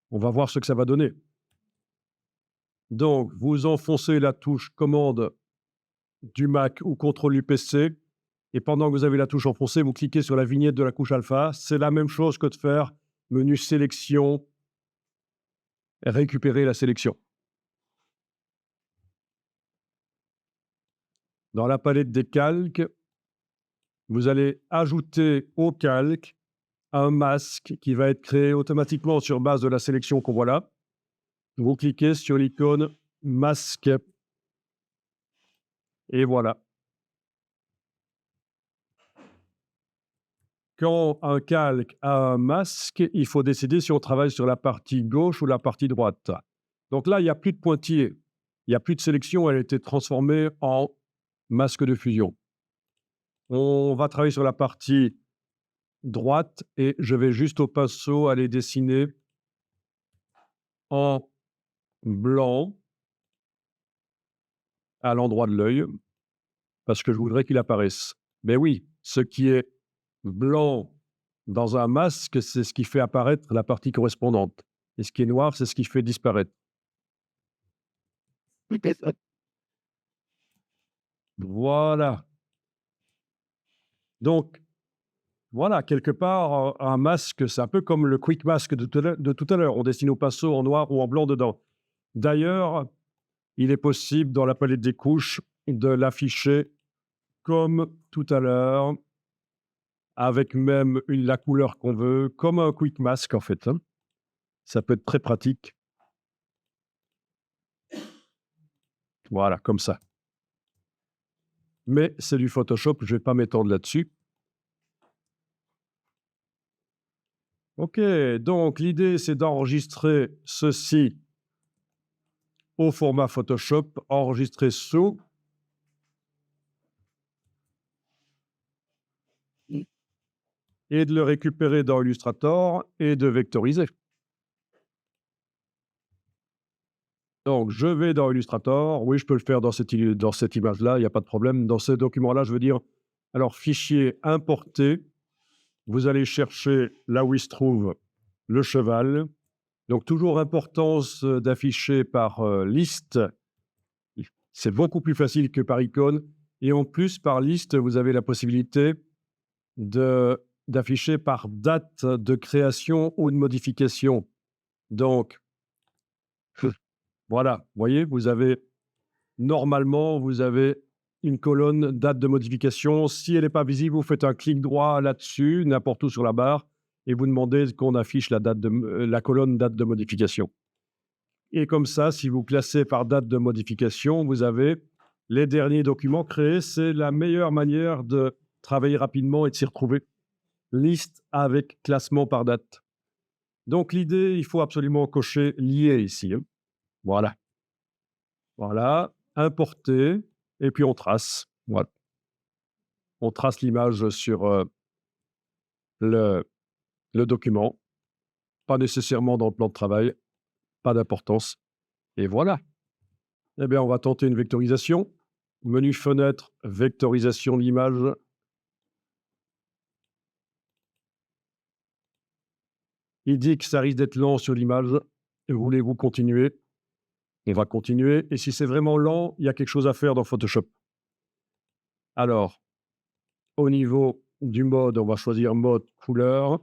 S1: On va voir ce que ça va donner. Donc, vous enfoncez la touche commande du Mac ou CTRL UPC, et pendant que vous avez la touche enfoncée, vous cliquez sur la vignette de la couche alpha. C'est la même chose que de faire menu sélection, récupérer la sélection. Dans la palette des calques, vous allez ajouter au calque un masque qui va être créé automatiquement sur base de la sélection qu'on voit là. Vous cliquez sur l'icône masque et voilà. Quand un calque a un masque, il faut décider si on travaille sur la partie gauche ou la partie droite. Donc là, il n'y a plus de pointillé. Il n'y a plus de sélection, elle a été transformée en masque de fusion. On va travailler sur la partie droite et je vais juste au pinceau aller dessiner en blanc à l'endroit de l'œil parce que je voudrais qu'il apparaisse. Mais oui, ce qui est blanc dans un masque, c'est ce qui fait apparaître la partie correspondante. Et ce qui est noir, c'est ce qui fait disparaître. Voilà. Donc, voilà, quelque part, un masque, c'est un peu comme le quick mask de tout à l'heure. On dessine au pinceau en noir ou en blanc dedans. D'ailleurs, il est possible, dans la palette des couches, de l'afficher comme tout à l'heure, avec même la couleur qu'on veut, comme un quick mask, en fait. Hein. Ça peut être très pratique. Voilà, comme ça. Mais c'est du Photoshop, je ne vais pas m'étendre là-dessus. OK, donc l'idée, c'est d'enregistrer ceci au format Photoshop, enregistrer sous. Et de le récupérer dans Illustrator et de vectoriser. Donc, je vais dans Illustrator. Oui, je peux le faire dans cette image-là, il n'y a pas de problème. Dans ce document-là, je veux dire, alors, fichier importé, vous allez chercher là où il se trouve le cheval. Donc, toujours importance d'afficher par liste. C'est beaucoup plus facile que par icône. Et en plus, par liste, vous avez la possibilité d'afficher par date de création ou de modification. Donc, voilà, vous voyez, normalement, vous avez une colonne date de modification. Si elle n'est pas visible, vous faites un clic droit là-dessus, n'importe où sur la barre, et vous demandez qu'on affiche la colonne date de modification. Et comme ça, si vous classez par date de modification, vous avez les derniers documents créés. C'est la meilleure manière de travailler rapidement et de s'y retrouver. Liste avec classement par date. Donc l'idée, il faut absolument cocher lié ici. Voilà. Voilà. Importer. Et puis on trace. Voilà. On trace l'image sur le document. Pas nécessairement dans le plan de travail. Pas d'importance. Et voilà. Eh bien, on va tenter une vectorisation. Menu fenêtre, vectorisation de l'image. Il dit que ça risque d'être lent sur l'image. Voulez-vous continuer? On va continuer. Et si c'est vraiment lent, il y a quelque chose à faire dans Photoshop. Alors, au niveau du mode, on va choisir mode couleur.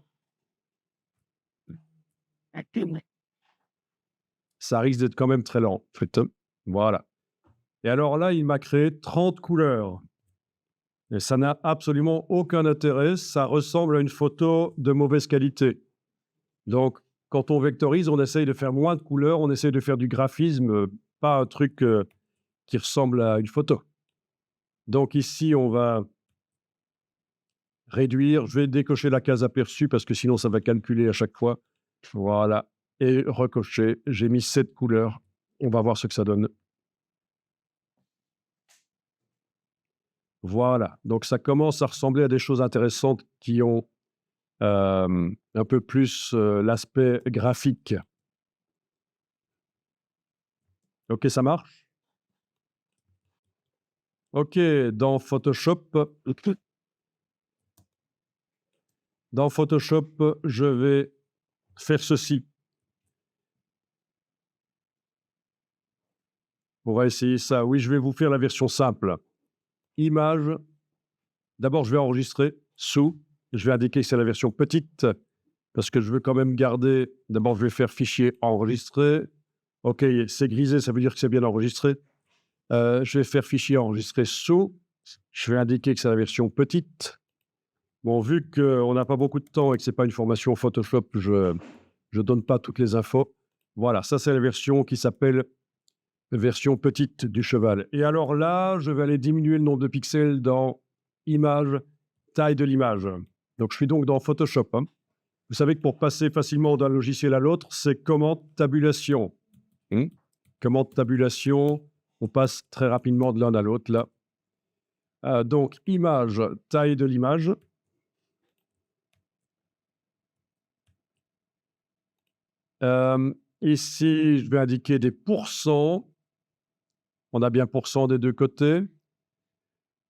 S1: Ça risque d'être quand même très lent. En fait. Voilà. Et alors là, il m'a créé 30 couleurs. Et ça n'a absolument aucun intérêt. Ça ressemble à une photo de mauvaise qualité. Donc, quand on vectorise, on essaye de faire moins de couleurs, on essaye de faire du graphisme, pas un truc qui ressemble à une photo. Donc ici, on va réduire. Je vais décocher la case aperçue parce que sinon, ça va calculer à chaque fois. Voilà. Et recocher. J'ai mis 7 couleurs. On va voir ce que ça donne. Voilà. Donc, ça commence à ressembler à des choses intéressantes qui ont un peu plus l'aspect graphique. OK, ça marche? OK, dans Photoshop, je vais faire ceci. On va essayer ça. Oui, je vais vous faire la version simple. Image. D'abord, je vais enregistrer sous. Je vais indiquer que c'est la version petite parce que je veux quand même garder. D'abord, je vais faire fichier enregistré. OK, c'est grisé, ça veut dire que c'est bien enregistré. Je vais faire fichier enregistré sous. Je vais indiquer que c'est la version petite. Bon, vu qu'on n'a pas beaucoup de temps et que ce n'est pas une formation Photoshop, je ne donne pas toutes les infos. Voilà, ça c'est la version qui s'appelle version petite du cheval. Et alors là, je vais aller diminuer le nombre de pixels dans image, taille de l'image. Donc je suis donc dans Photoshop. Hein. Vous savez que pour passer facilement d'un logiciel à l'autre, c'est commande tabulation. Commande tabulation, on passe très rapidement de l'un à l'autre là. Donc image, taille de l'image. Ici, je vais indiquer des pourcents. On a bien pourcent des deux côtés.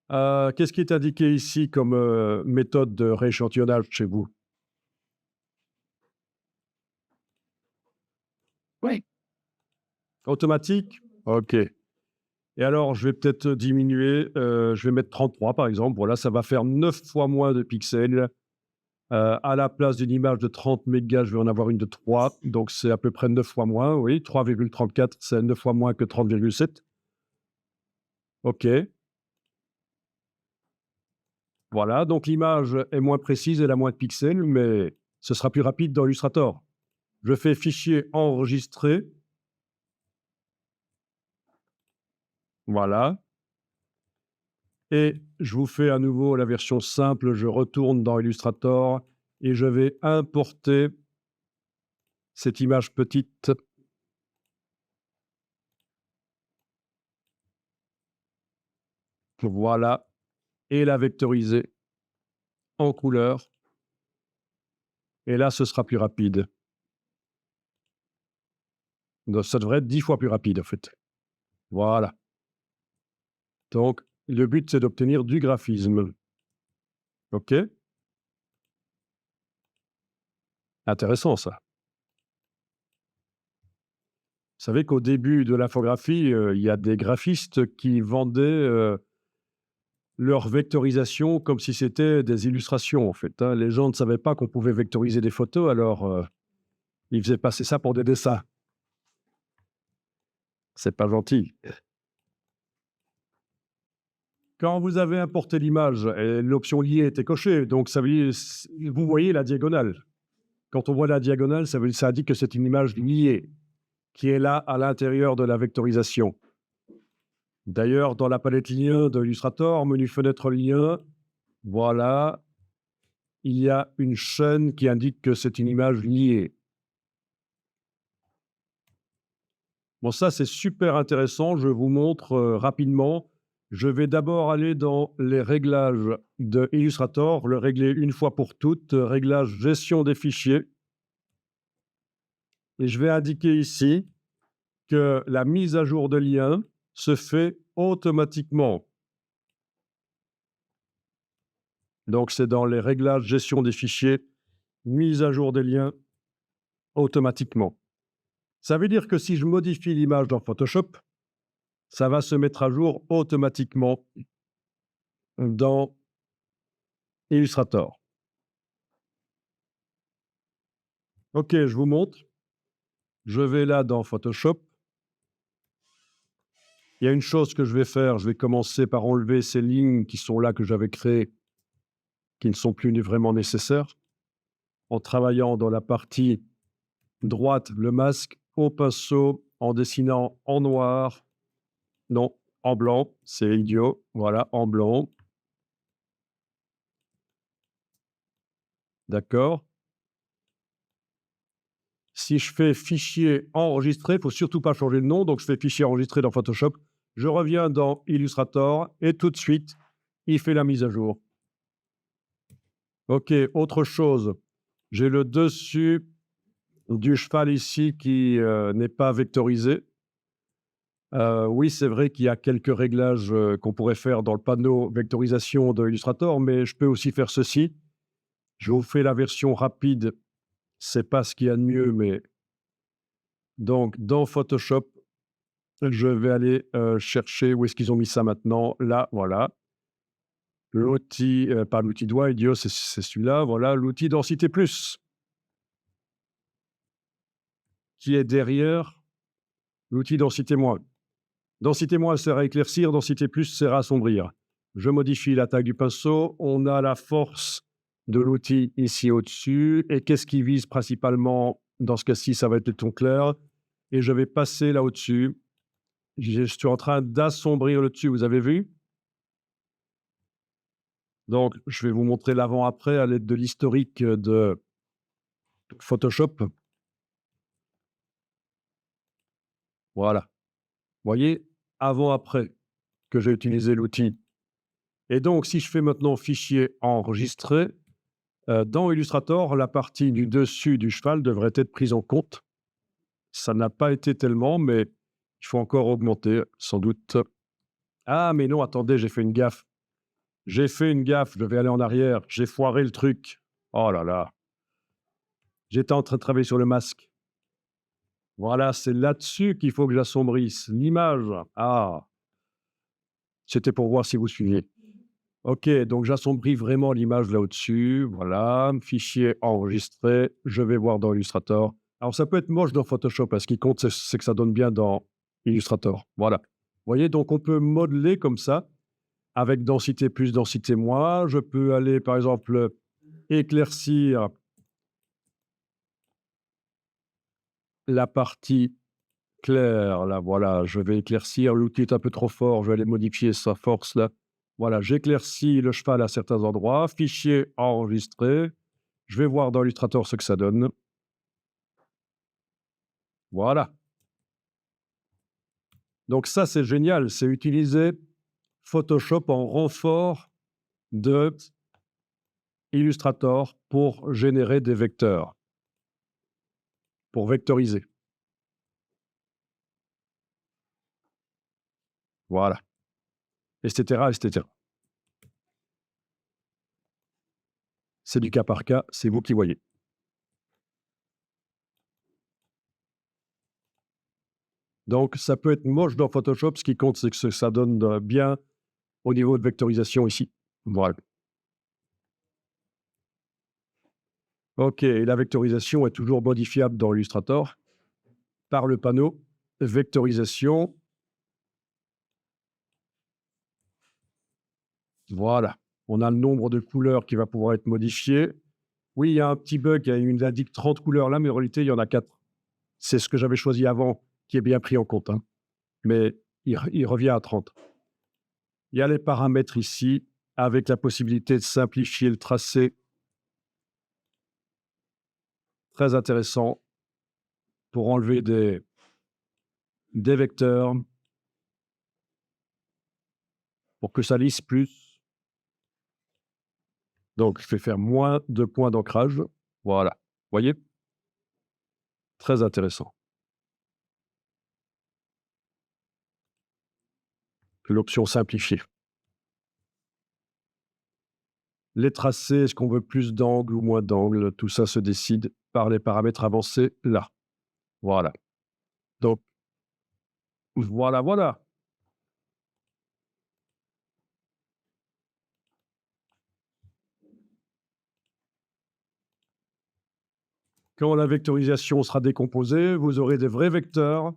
S1: Qu'est-ce qui est indiqué ici comme méthode de rééchantillonnage chez vous?
S2: Oui.
S1: Automatique? OK. Et alors, je vais peut-être diminuer. Je vais mettre 33, par exemple. Voilà, ça va faire 9 fois moins de pixels. À la place d'une image de 30 mégas, je vais en avoir une de 3. Donc, c'est à peu près 9 fois moins. Oui, 3,34, c'est 9 fois moins que 30,7. OK. Voilà, donc l'image est moins précise, elle a moins de pixels, mais ce sera plus rapide dans Illustrator. Je fais fichier enregistré. Voilà. Et je vous fais à nouveau la version simple. Je retourne dans Illustrator et je vais importer cette image petite. Voilà. Et la vectoriser en couleur. Et là, ce sera plus rapide. Donc, ça devrait être 10 fois plus rapide, en fait. Voilà. Donc, le but, c'est d'obtenir du graphisme. OK? Intéressant, ça. Vous savez qu'au début de l'infographie, il y a des graphistes qui vendaient leur vectorisation comme si c'était des illustrations, en fait. Hein. Les gens ne savaient pas qu'on pouvait vectoriser des photos, alors ils faisaient passer ça pour des dessins. C'est pas gentil. Quand vous avez importé l'image, l'option liée était cochée, donc ça veut dire, vous voyez la diagonale. Quand on voit la diagonale, ça indique que c'est une image liée. qui est là à l'intérieur de la vectorisation. D'ailleurs, dans la palette lien de Illustrator, menu fenêtre lien, voilà, il y a une chaîne qui indique que c'est une image liée. Bon, ça, c'est super intéressant. Je vous montre rapidement. Je vais d'abord aller dans les réglages de Illustrator, le régler une fois pour toutes, réglage gestion des fichiers. Et je vais indiquer ici que la mise à jour de lien se fait automatiquement. Donc, c'est dans les réglages gestion des fichiers, mise à jour des liens automatiquement. Ça veut dire que si je modifie l'image dans Photoshop, ça va se mettre à jour automatiquement dans Illustrator. OK, je vous montre. Je vais là dans Photoshop. Il y a une chose que je vais faire, je vais commencer par enlever ces lignes qui sont là, que j'avais créées, qui ne sont plus vraiment nécessaires, en travaillant dans la partie droite, le masque, au pinceau, en dessinant en noir, non, en blanc, c'est idiot, voilà, en blanc. D'accord. Si je fais fichier enregistré, il ne faut surtout pas changer de nom, donc je fais fichier enregistré dans Photoshop, je reviens dans Illustrator et tout de suite, il fait la mise à jour. OK, autre chose, j'ai le dessus du cheval ici qui n'est pas vectorisé. Oui, c'est vrai qu'il y a quelques réglages qu'on pourrait faire dans le panneau vectorisation de Illustrator, mais je peux aussi faire ceci. Je vous fais la version rapide, c'est pas ce qu'il y a de mieux, mais donc dans Photoshop, je vais aller chercher, où est-ce qu'ils ont mis ça maintenant? Là, voilà. L'outil, pas l'outil doigt, idiot, c'est celui-là, voilà, l'outil Densité Plus, qui est derrière l'outil Densité Moins. Densité Moins sert à éclaircir, Densité Plus sert à assombrir. Je modifie la taille du pinceau, on a la force de l'outil ici au-dessus, et qu'est-ce qui vise principalement? Dans ce cas-ci, ça va être le ton clair, et je vais passer là au-dessus. Je suis en train d'assombrir le dessus, vous avez vu? Donc, je vais vous montrer l'avant-après à l'aide de l'historique de Photoshop. Voilà. Vous voyez, avant-après que j'ai utilisé l'outil. Et donc, si je fais maintenant fichier enregistré, dans Illustrator, la partie du dessus du cheval devrait être prise en compte. Ça n'a pas été tellement, mais il faut encore augmenter, sans doute. Ah, mais non, attendez, j'ai fait une gaffe. J'ai fait une gaffe, je vais aller en arrière. J'ai foiré le truc. Oh là là. J'étais en train de travailler sur le masque. Voilà, c'est là-dessus qu'il faut que j'assombrisse l'image. Ah, c'était pour voir si vous suiviez. OK, donc j'assombris vraiment l'image là au-dessus. Voilà, fichier enregistré. Je vais voir dans Illustrator. Alors, ça peut être moche dans Photoshop, hein. Ce qui compte, c'est que ça donne bien dans Illustrator. Voilà. Vous voyez, donc on peut modeler comme ça, avec densité plus, densité moins. Je peux aller, par exemple, éclaircir la partie claire. Là, voilà, je vais éclaircir. L'outil est un peu trop fort. Je vais aller modifier sa force là. Voilà, j'éclaircis le cheval à certains endroits. Fichier enregistré. Je vais voir dans Illustrator ce que ça donne. Voilà. Donc ça, c'est génial. C'est utiliser Photoshop en renfort de Illustrator pour générer des vecteurs, pour vectoriser. Voilà, etc., etc. C'est du cas par cas, c'est vous qui voyez. Donc, ça peut être moche dans Photoshop, ce qui compte, c'est que ça donne bien au niveau de vectorisation ici. Voilà. OK, et la vectorisation est toujours modifiable dans Illustrator par le panneau vectorisation. Voilà, on a le nombre de couleurs qui va pouvoir être modifié. Oui, il y a un petit bug, il indique 30 couleurs là, mais en réalité, il y en a 4. C'est ce que j'avais choisi avant, qui est bien pris en compte, hein. Mais il revient à 30. Il y a les paramètres ici, avec la possibilité de simplifier le tracé. Très intéressant pour enlever des vecteurs, pour que ça lisse plus. Donc, je vais faire moins de points d'ancrage. Voilà. Voyez? Très intéressant. L'option simplifier. Les tracés, est-ce qu'on veut plus d'angles ou moins d'angles? Tout ça se décide par les paramètres avancés là. Voilà. Donc, voilà, voilà. Quand la vectorisation sera décomposée, vous aurez des vrais vecteurs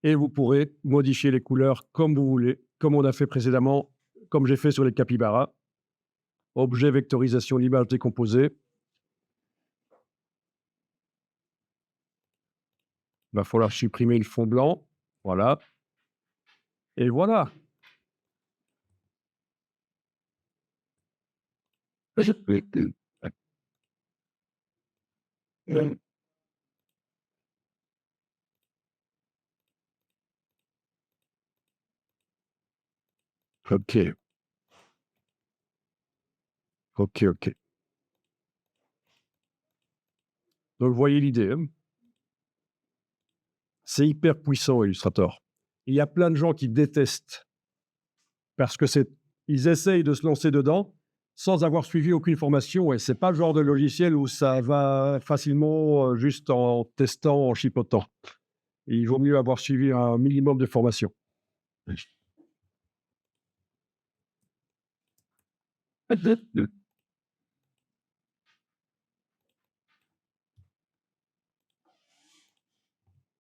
S1: et vous pourrez modifier les couleurs comme vous voulez, comme on a fait précédemment, comme j'ai fait sur les capybaras. Objet vectorisation, l'image décomposée. Il va falloir supprimer le fond blanc. Voilà. Et voilà. OK. OK, OK. Donc, vous voyez l'idée, hein? C'est hyper puissant, Illustrator. Il y a plein de gens qui détestent parce que ils essayent de se lancer dedans sans avoir suivi aucune formation et c'est pas le genre de logiciel où ça va facilement, juste en testant, en chipotant. Il vaut mieux avoir suivi un minimum de formation.